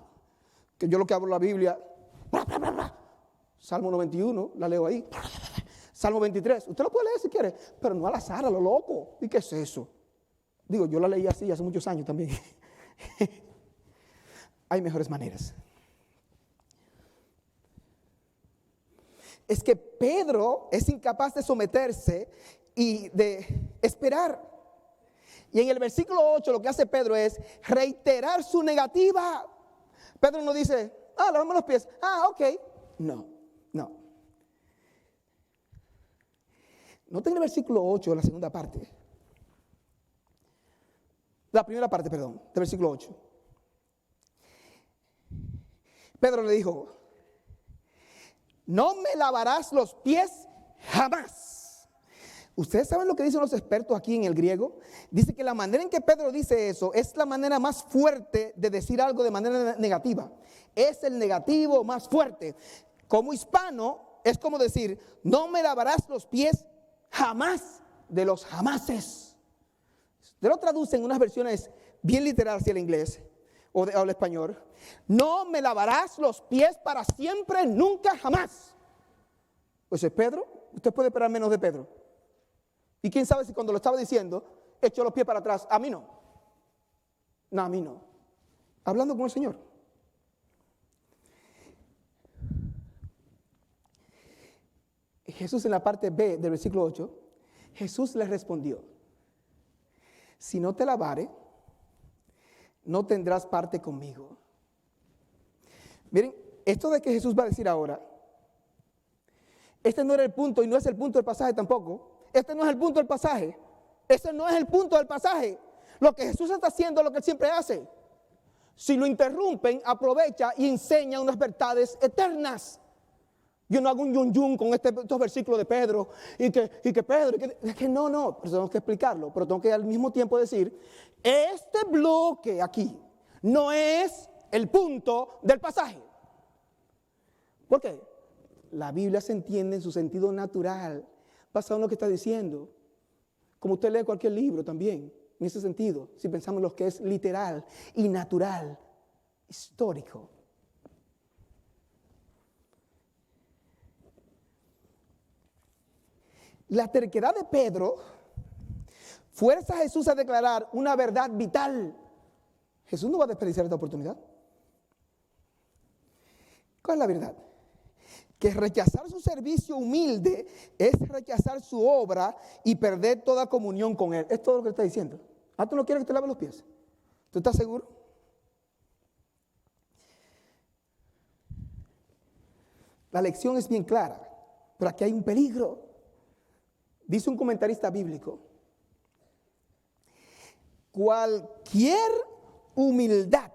Que yo lo que hablo en la Biblia, Salmo 91, la leo ahí. Salmo 23, usted lo puede leer si quiere, pero no al azar, a lo loco. ¿Y qué es eso? Digo, yo la leí así hace muchos años también. Hay mejores maneras. Es que Pedro es incapaz de someterse y de esperar. Y en el versículo 8 lo que hace Pedro es reiterar su negativa. Pedro no dice, lavamos los pies. Ok. No. Noten el versículo 8, la segunda parte. La primera parte, perdón, del versículo 8. Pedro le dijo, no me lavarás los pies jamás. ¿Ustedes saben lo que dicen los expertos aquí en el griego? Dice que la manera en que Pedro dice eso es la manera más fuerte de decir algo de manera negativa. Es el negativo más fuerte. Como hispano, es como decir, no me lavarás los pies jamás de los jamases. Te lo traducen en unas versiones bien literales hacia el inglés o al español. No me lavarás los pies para siempre, nunca, jamás. Pues es Pedro. Usted puede esperar menos de Pedro. Y quién sabe si cuando lo estaba diciendo, echó los pies para atrás. A mí no. No, a mí no. Hablando con el Señor. Jesús en la parte B del versículo 8, Jesús le respondió, si no te lavare, no tendrás parte conmigo. Miren, esto de que Jesús va a decir ahora, este no era el punto y no es el punto del pasaje tampoco. Este no es el punto del pasaje. Ese no es el punto del pasaje. Lo que Jesús está haciendo es lo que él siempre hace. Si lo interrumpen, aprovecha y enseña unas verdades eternas. Yo no hago un yun con estos versículos de Pedro y que Pedro, es que no, pero tengo que explicarlo, pero tengo que al mismo tiempo decir, este bloque aquí no es el punto del pasaje. ¿Por qué? La Biblia se entiende en su sentido natural, basado en lo que está diciendo. Como usted lee cualquier libro también, en ese sentido, si pensamos en lo que es literal y natural, histórico. La terquedad de Pedro fuerza a Jesús a declarar una verdad vital. Jesús no va a desperdiciar esta oportunidad. ¿Cuál es la verdad? Que rechazar su servicio humilde es rechazar su obra y perder toda comunión con Él. Es todo lo que está diciendo. ¿Tú no quieres que te lave los pies? ¿Tú estás seguro? La lección es bien clara, pero aquí hay un peligro. Dice un comentarista bíblico, cualquier humildad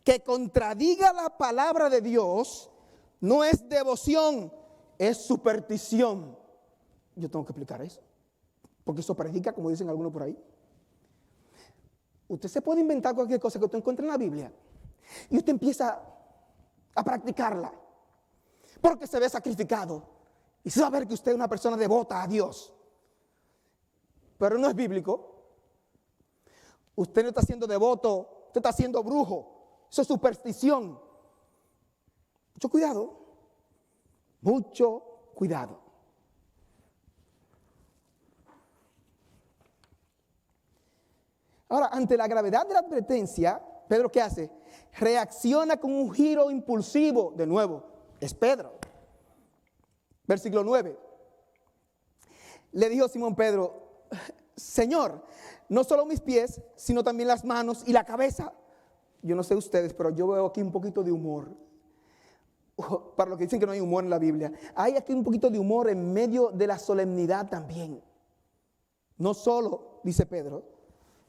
que contradiga la palabra de Dios no es devoción, es superstición. Yo tengo que explicar eso, porque eso predica, como dicen algunos por ahí. Usted se puede inventar cualquier cosa que usted encuentre en la Biblia y usted empieza a practicarla porque se ve sacrificado. Y se va a ver que usted es una persona devota a Dios. Pero no es bíblico. Usted no está siendo devoto, usted está siendo brujo. Eso es superstición. Mucho cuidado. Mucho cuidado. Ahora, ante la gravedad de la advertencia, Pedro, ¿qué hace? Reacciona con un giro impulsivo. De nuevo, es Pedro. Versículo 9. Le dijo Simón Pedro, Señor, no solo mis pies, sino también las manos y la cabeza. Yo no sé ustedes, pero yo veo aquí un poquito de humor. Para los que dicen que no hay humor en la Biblia, hay aquí un poquito de humor en medio de la solemnidad también. No solo, dice Pedro,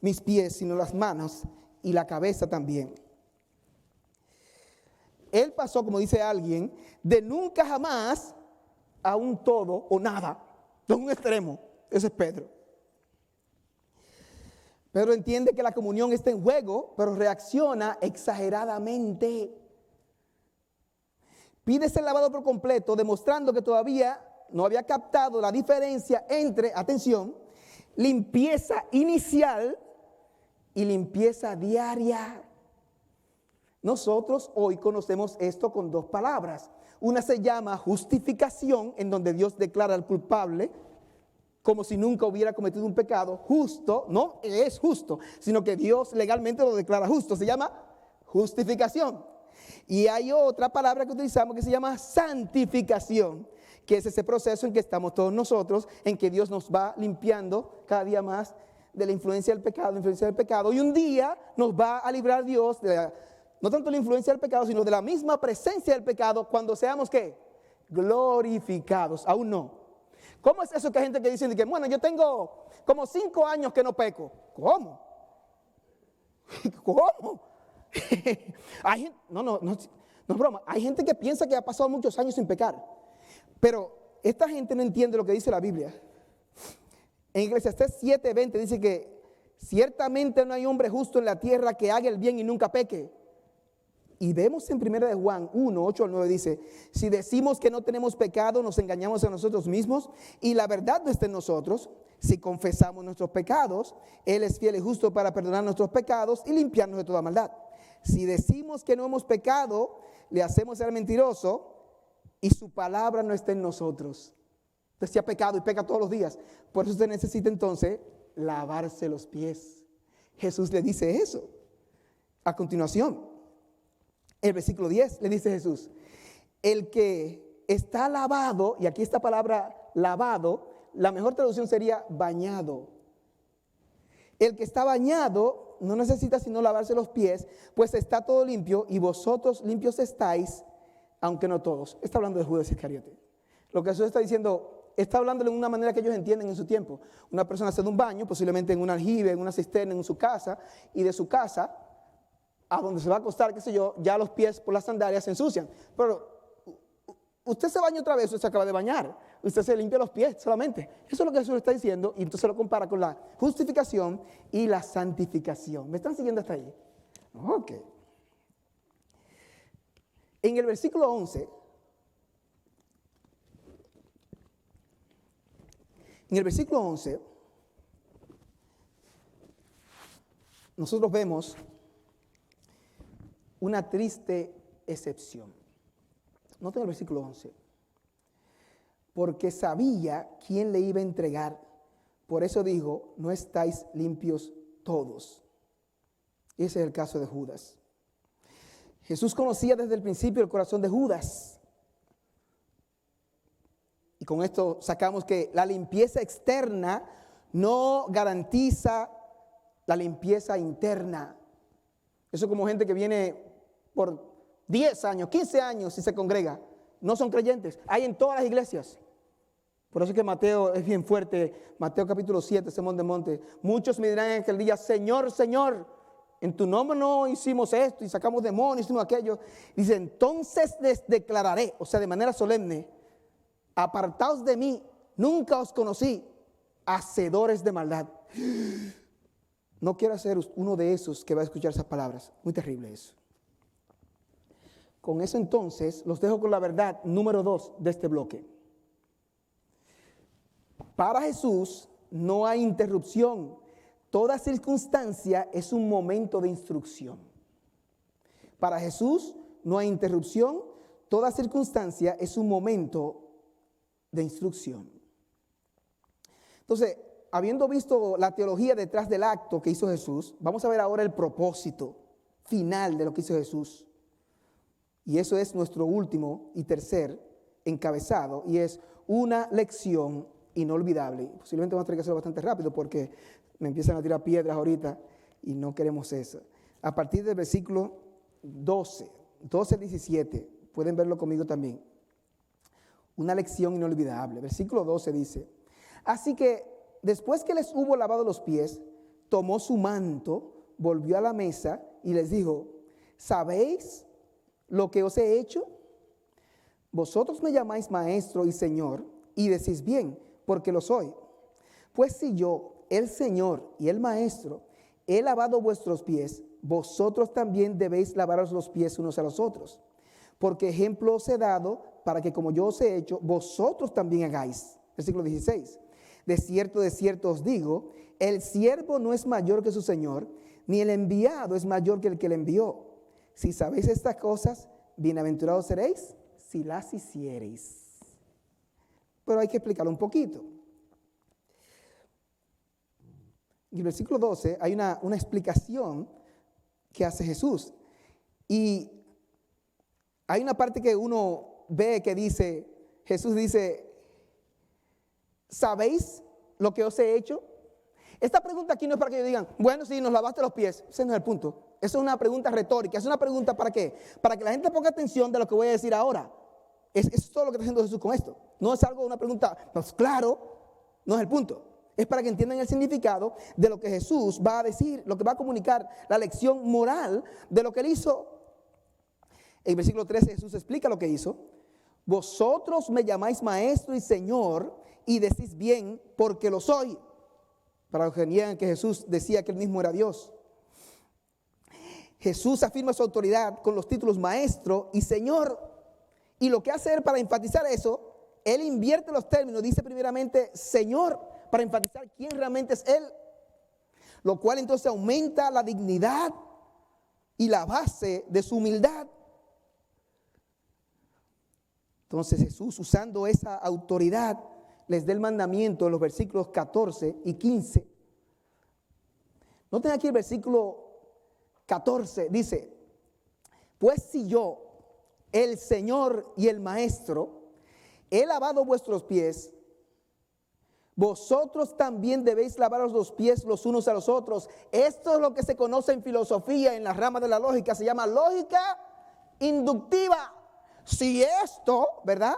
mis pies, sino las manos y la cabeza también. Él pasó, como dice alguien, de nunca jamás a un todo o nada, de un extremo. Ese es Pedro. Pedro entiende que la comunión está en juego, pero reacciona exageradamente. Pide ser lavado por completo, demostrando que todavía no había captado la diferencia entre, atención, limpieza inicial y limpieza diaria. Nosotros hoy conocemos esto con dos palabras. Una se llama justificación, en donde Dios declara al culpable como si nunca hubiera cometido un pecado. Justo, no es justo, sino que Dios legalmente lo declara justo. Se llama justificación. Y hay otra palabra que utilizamos que se llama santificación, que es ese proceso en que estamos todos nosotros, en que Dios nos va limpiando cada día más de la influencia del pecado, y un día nos va a librar Dios no tanto la influencia del pecado, sino de la misma presencia del pecado cuando seamos ¿qué? Glorificados. Aún no. ¿Cómo es eso que hay gente que dice que bueno, yo tengo como 5 años que no peco? ¿Cómo? ¿Cómo? Hay gente, no es broma. Hay gente que piensa que ha pasado muchos años sin pecar, pero esta gente no entiende lo que dice la Biblia. En Eclesiastés 7:20 dice que ciertamente no hay hombre justo en la tierra que haga el bien y nunca peque. Y vemos en 1 de Juan 1:8-9 dice, si decimos que no tenemos pecado, nos engañamos a nosotros mismos y la verdad no está en nosotros. Si confesamos nuestros pecados, Él es fiel y justo para perdonar nuestros pecados y limpiarnos de toda maldad. Si decimos que no hemos pecado, le hacemos ser mentiroso y su palabra no está en nosotros. Usted se ha pecado y peca todos los días. Por eso usted necesita entonces lavarse los pies. Jesús le dice eso. A continuación, el versículo 10 le dice Jesús, el que está lavado, y aquí esta palabra lavado, la mejor traducción sería bañado. El que está bañado no necesita sino lavarse los pies, pues está todo limpio y vosotros limpios estáis, aunque no todos. Está hablando de Judas Iscariote. Lo que Jesús está diciendo, está hablándole de una manera que ellos entienden en su tiempo. Una persona hace un baño, posiblemente en un aljibe, en una cisterna, en su casa, y de su casa a donde se va a acostar, qué sé yo, ya los pies por las sandalias se ensucian. Pero usted se baña otra vez, usted se acaba de bañar, usted se limpia los pies solamente. Eso es lo que Jesús está diciendo, y entonces lo compara con la justificación y la santificación. ¿Me están siguiendo hasta ahí? Ok. En el versículo 11, nosotros vemos una triste excepción. Noten el versículo 11. Porque sabía quién le iba a entregar, por eso dijo, no estáis limpios todos. Ese es el caso de Judas. Jesús conocía desde el principio el corazón de Judas. Y con esto sacamos que la limpieza externa no garantiza la limpieza interna. Eso es como gente que viene por 10 años, 15 años y se congrega. No son creyentes. Hay en todas las iglesias. Por eso es que Mateo es bien fuerte. Mateo capítulo 7, Sermón del Monte. Muchos me dirán en aquel día, Señor, Señor, en tu nombre no hicimos esto y sacamos demonios, hicimos aquello. Dice, entonces les declararé, o sea, de manera solemne, apartaos de mí, nunca os conocí, hacedores de maldad. No quiero ser uno de esos que va a escuchar esas palabras. Muy terrible eso. Con eso entonces los dejo con la verdad número 2 de este bloque. Para Jesús no hay interrupción. Toda circunstancia es un momento de instrucción. Para Jesús no hay interrupción. Toda circunstancia es un momento de instrucción. Entonces, habiendo visto la teología detrás del acto que hizo Jesús, vamos a ver ahora el propósito final de lo que hizo Jesús. Y eso es nuestro último y tercer encabezado, y es una lección inolvidable. Posiblemente vamos a tener que hacerlo bastante rápido porque me empiezan a tirar piedras ahorita y no queremos eso. A partir del versículo 12 al 17, pueden verlo conmigo también. Una lección inolvidable. Versículo 12 dice, así que después que les hubo lavado los pies, tomó su manto, volvió a la mesa y les dijo, ¿sabéis lo que os he hecho? Vosotros me llamáis maestro y señor, y decís bien, porque lo soy. Pues si yo, el Señor y el maestro, he lavado vuestros pies, vosotros también debéis lavaros los pies unos a los otros. Porque ejemplo os he dado para que como yo os he hecho, vosotros también hagáis. Versículo 16. De cierto os digo, el siervo no es mayor que su Señor, ni el enviado es mayor que el que le envió. Si sabéis estas cosas, bienaventurados seréis si las hiciereis. Pero hay que explicarlo un poquito. En el versículo 12 hay una explicación que hace Jesús. Y hay una parte que uno ve que dice, Jesús dice, ¿sabéis lo que os he hecho? Esta pregunta aquí no es para que ellos digan, bueno, sí, nos lavaste los pies. Ese no es el punto. Eso es una pregunta retórica. Es una pregunta ¿para qué? Para que la gente ponga atención de lo que voy a decir ahora. Es todo lo que está haciendo Jesús con esto. No es algo, una pregunta, pues claro, no es el punto. Es para que entiendan el significado de lo que Jesús va a decir, lo que va a comunicar, la lección moral de lo que él hizo. En el versículo 13 Jesús explica lo que hizo. Vosotros me llamáis maestro y señor y decís bien porque lo soy. Para los que niegan que Jesús decía que él mismo era Dios. Jesús afirma su autoridad con los títulos maestro y señor. Y lo que hace él para enfatizar eso, él invierte los términos, dice primeramente señor, para enfatizar quién realmente es él. Lo cual entonces aumenta la dignidad y la base de su humildad. Entonces Jesús, usando esa autoridad, les da el mandamiento en los versículos 14 y 15. Noten aquí el versículo 14, dice, pues si yo, el Señor y el Maestro, he lavado vuestros pies, vosotros también debéis lavaros los pies los unos a los otros. Esto es lo que se conoce en filosofía, en la rama de la lógica, se llama lógica inductiva. Si esto, ¿verdad?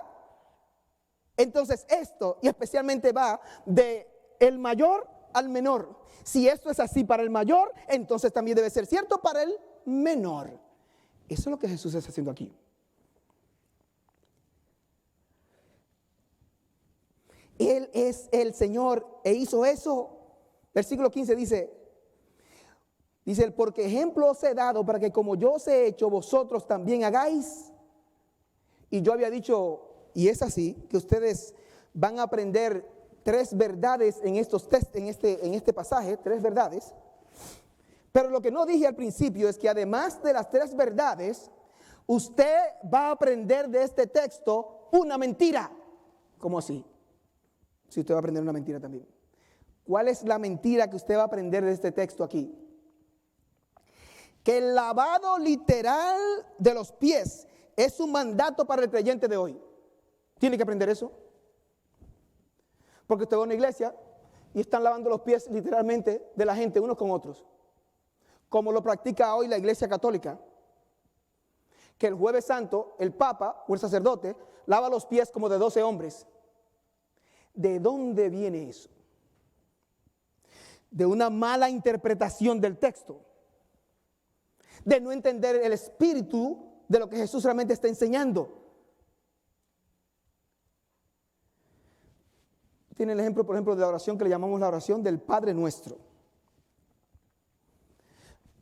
Entonces esto, y especialmente va de el mayor al menor. Si esto es así para el mayor, entonces también debe ser cierto para el menor. Eso es lo que Jesús está haciendo aquí. Él es el Señor e hizo eso. Versículo 15 dice, porque ejemplo os he dado para que como yo os he hecho, vosotros también hagáis. Y yo había dicho, y es así, que ustedes van a aprender 3 verdades en este pasaje, 3 verdades. Pero lo que no dije al principio es que además de las 3 verdades, usted va a aprender de este texto una mentira. ¿Cómo así? Si usted va a aprender una mentira también. ¿Cuál es la mentira que usted va a aprender de este texto aquí? Que el lavado literal de los pies es un mandato para el creyente de hoy. ¿Tiene que aprender eso? Porque usted va a una iglesia y están lavando los pies literalmente de la gente unos con otros. Como lo practica hoy la iglesia católica. Que el jueves santo el papa o el sacerdote lava los pies como de 12 hombres. ¿De dónde viene eso? De una mala interpretación del texto. De no entender el espíritu de lo que Jesús realmente está enseñando. Tiene el ejemplo, por ejemplo, de la oración que le llamamos la oración del Padre Nuestro.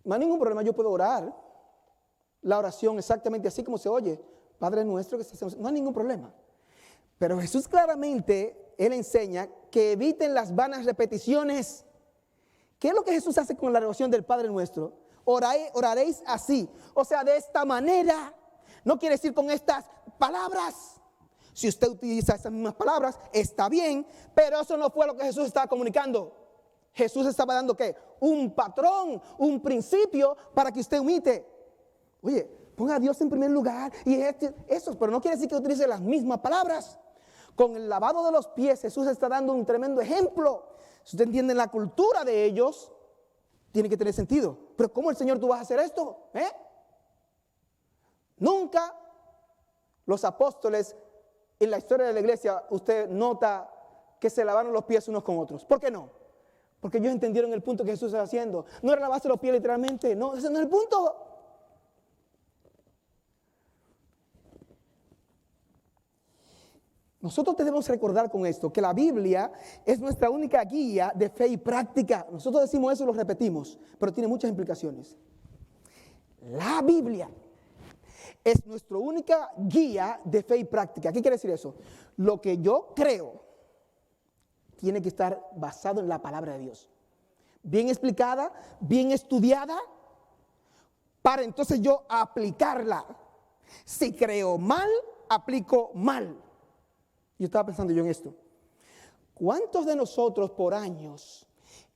No hay ningún problema, yo puedo orar la oración exactamente así como se oye. Padre Nuestro que estás en... No hay ningún problema. Pero Jesús claramente, Él enseña que eviten las vanas repeticiones. ¿Qué es lo que Jesús hace con la oración del Padre Nuestro? Oraréis así, o sea, de esta manera. No quiere decir con estas palabras. Si usted utiliza esas mismas palabras, está bien, pero eso no fue lo que Jesús estaba comunicando. Jesús estaba dando ¿qué? Un patrón, un principio para que usted imite. Oye, ponga a Dios en primer lugar y eso, pero no quiere decir que utilice las mismas palabras. Con el lavado de los pies, Jesús está dando un tremendo ejemplo. Si usted entiende la cultura de ellos, tiene que tener sentido. Pero ¿cómo el Señor tú vas a hacer esto? Nunca los apóstoles en la historia de la iglesia usted nota que se lavaron los pies unos con otros. ¿Por qué no? Porque ellos entendieron el punto que Jesús estaba haciendo. No era lavarse los pies literalmente, no, ese no es el punto. Nosotros debemos recordar con esto que la Biblia es nuestra única guía de fe y práctica. Nosotros decimos eso y lo repetimos, pero tiene muchas implicaciones. La Biblia es nuestra única guía de fe y práctica. ¿Qué quiere decir eso? Lo que yo creo tiene que estar basado en la palabra de Dios. Bien explicada, bien estudiada, para entonces yo aplicarla. Si creo mal, aplico mal. Yo estaba pensando yo en esto. ¿Cuántos de nosotros por años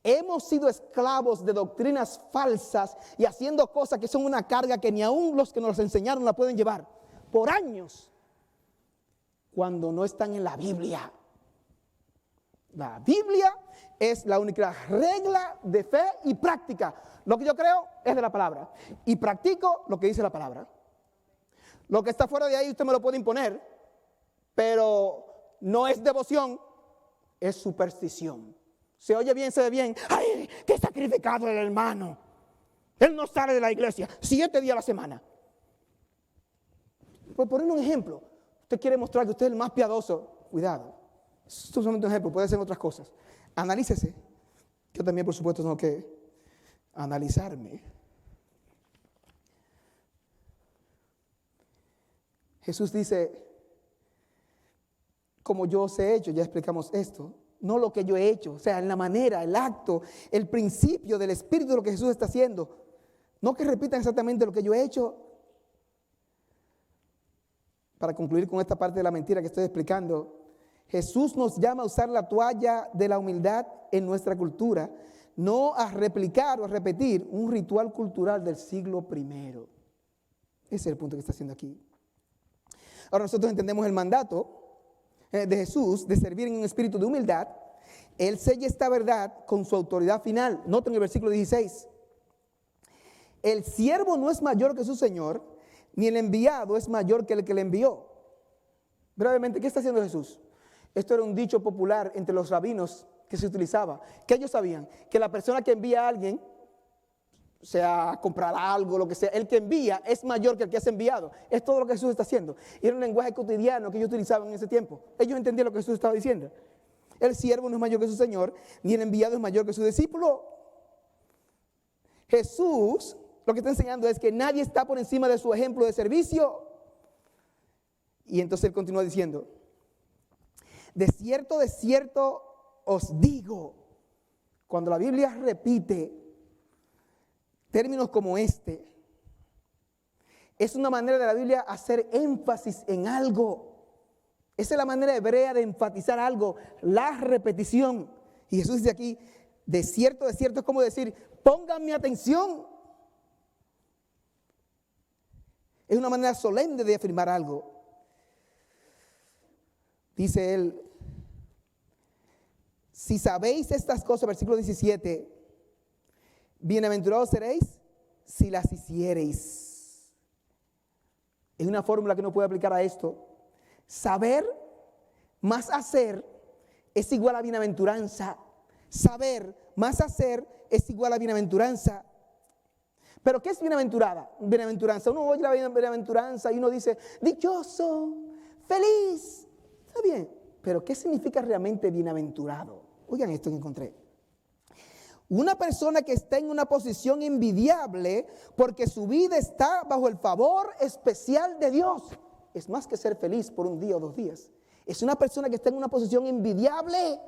hemos sido esclavos de doctrinas falsas y haciendo cosas que son una carga que ni aún los que nos enseñaron la pueden llevar? Por años. cuando no están en la Biblia. La Biblia es la única regla de fe y práctica. Lo que yo creo es de la palabra y practico lo que dice la palabra. Lo que está fuera de ahí usted me lo puede imponer, pero no es devoción, es superstición. Se oye bien, se ve bien. ¡Ay, qué sacrificado el hermano! Él no sale de la iglesia 7 días a la semana. Por poner un ejemplo, usted quiere mostrar que usted es el más piadoso. Cuidado, esto es solamente un ejemplo, puede ser otras cosas. Analícese. Yo también, por supuesto, tengo que analizarme. Jesús dice, como yo os he hecho, ya explicamos esto, no lo que yo he hecho, o sea, en la manera, el acto, el principio del espíritu de lo que Jesús está haciendo. No que repitan exactamente lo que yo he hecho. Para concluir con esta parte de la mentira que estoy explicando, Jesús nos llama a usar la toalla de la humildad en nuestra cultura, no a replicar o a repetir un ritual cultural del siglo I. Ese es el punto que está haciendo aquí. Ahora nosotros entendemos el mandato de Jesús de servir en un espíritu de humildad. Él sella esta verdad con su autoridad final. Noten el versículo 16. El siervo no es mayor que su señor, ni el enviado es mayor que el que le envió. Brevemente, ¿qué está haciendo Jesús? Esto era un dicho popular entre los rabinos que se utilizaba. ¿Qué ellos sabían? Que la persona que envía a alguien, sea a comprar algo, lo que sea, el que envía es mayor que el que es enviado. Es todo lo que Jesús está haciendo. Y era un lenguaje cotidiano que ellos utilizaban en ese tiempo. Ellos entendían lo que Jesús estaba diciendo. El siervo no es mayor que su señor, ni el enviado es mayor que su discípulo. Jesús lo que está enseñando es que nadie está por encima de su ejemplo de servicio. Y entonces él continúa diciendo, de cierto os digo, cuando la Biblia repite términos como este, es una manera de la Biblia hacer énfasis en algo. Esa es la manera hebrea de enfatizar algo, la repetición. Y Jesús dice aquí, de cierto es como decir, pónganme atención. Es una manera solemne de afirmar algo. Dice él, si sabéis estas cosas, versículo 17, bienaventurados seréis si las hiciereis. Es una fórmula que uno puede aplicar a esto. Saber más hacer es igual a bienaventuranza. Saber más hacer es igual a bienaventuranza. ¿Pero qué es bienaventuranza? Uno oye la bienaventuranza y uno dice, dichoso, feliz. Está bien, pero ¿qué significa realmente bienaventurado? Oigan esto que encontré. Una persona que está en una posición envidiable porque su vida está bajo el favor especial de Dios. Es más que ser feliz por un día o 2 días. Es una persona que está en una posición envidiable.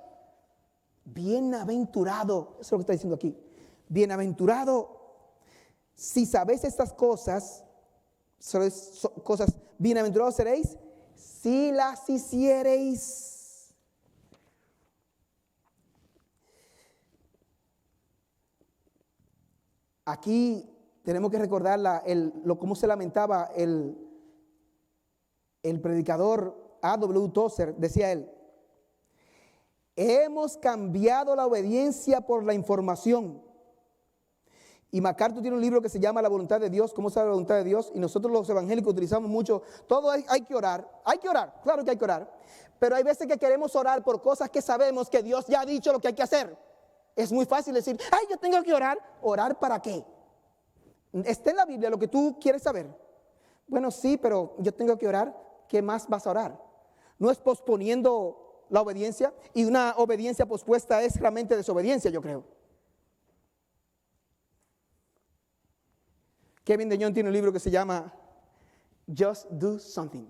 Bienaventurado. Eso es lo que está diciendo aquí. Bienaventurado. Si sabéis estas cosas, bienaventurados seréis si las hiciereis. Aquí tenemos que recordar cómo se lamentaba el predicador A.W. Tozer. Decía él, hemos cambiado la obediencia por la información. Y MacArthur tiene un libro que se llama La voluntad de Dios, cómo sabe la voluntad de Dios, y nosotros los evangélicos utilizamos mucho, todo hay que orar, claro que hay que orar, pero hay veces que queremos orar por cosas que sabemos que Dios ya ha dicho lo que hay que hacer. Es muy fácil decir, ay, yo tengo que orar. ¿Orar para qué? ¿Está en la Biblia lo que tú quieres saber? Bueno, sí, pero yo tengo que orar. ¿Qué más vas a orar? No es posponiendo la obediencia, y una obediencia pospuesta es realmente desobediencia, yo creo. Kevin DeYoung tiene un libro que se llama Just Do Something.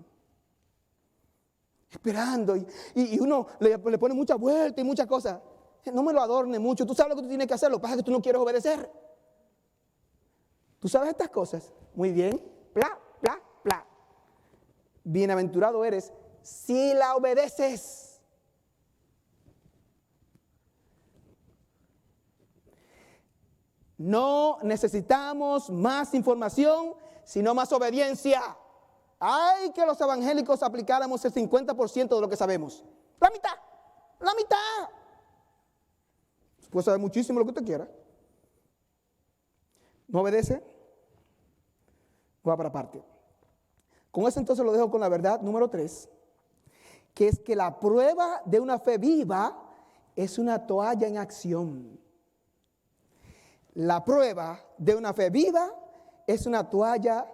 Esperando, y uno le pone mucha vuelta y muchas cosas. No me lo adorne mucho, tú sabes lo que tú tienes que hacer, lo que pasa es que tú no quieres obedecer. ¿Tú sabes estas cosas? Muy bien, bla, bla, bla. Bienaventurado eres si la obedeces. No necesitamos más información, sino más obediencia. Ay, que los evangélicos aplicáramos el 50% de lo que sabemos. La mitad. La mitad. Puede saber muchísimo lo que usted quiera. ¿No obedece? Va para parte. Con eso entonces lo dejo con la verdad número 3, que es que la prueba de una fe viva es una toalla en acción. La prueba de una fe viva es una toalla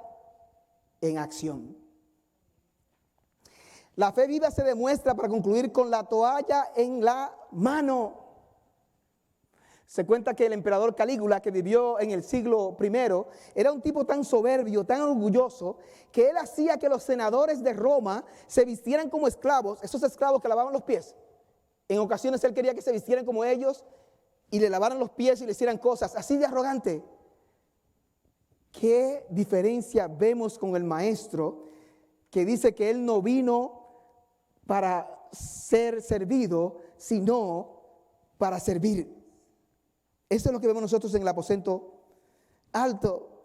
en acción. La fe viva se demuestra, para concluir, con la toalla en la mano. Se cuenta que el emperador Calígula, que vivió en el siglo I, era un tipo tan soberbio, tan orgulloso, que él hacía que los senadores de Roma se vistieran como esclavos, esos esclavos que lavaban los pies. En ocasiones él quería que se vistieran como ellos y le lavaran los pies y le hicieran cosas, así de arrogante. ¿Qué diferencia vemos con el maestro que dice que él no vino para ser servido, sino para servir? Eso es lo que vemos nosotros en el aposento alto.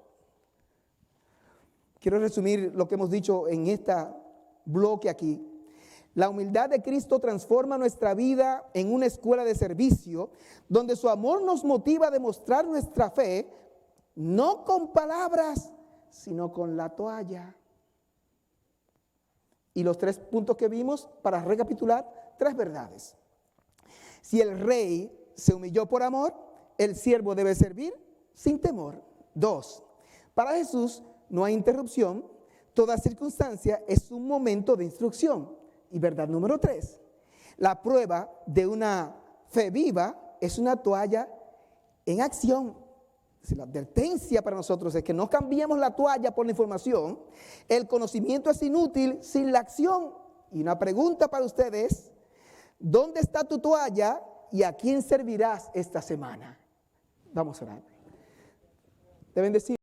Quiero resumir lo que hemos dicho en este bloque aquí. La humildad de Cristo transforma nuestra vida en una escuela de servicio, donde su amor nos motiva a demostrar nuestra fe, no con palabras, sino con la toalla. Y los 3 puntos que vimos, para recapitular, 3 verdades. Si el rey se humilló por amor, el siervo debe servir sin temor. 2, para Jesús no hay interrupción, toda circunstancia es un momento de instrucción. Y verdad número 3, la prueba de una fe viva es una toalla en acción. La advertencia para nosotros es que no cambiemos la toalla por la información. El conocimiento es inútil sin la acción. Y una pregunta para ustedes: ¿dónde está tu toalla y a quién servirás esta semana? Vamos a orar. Deben decir.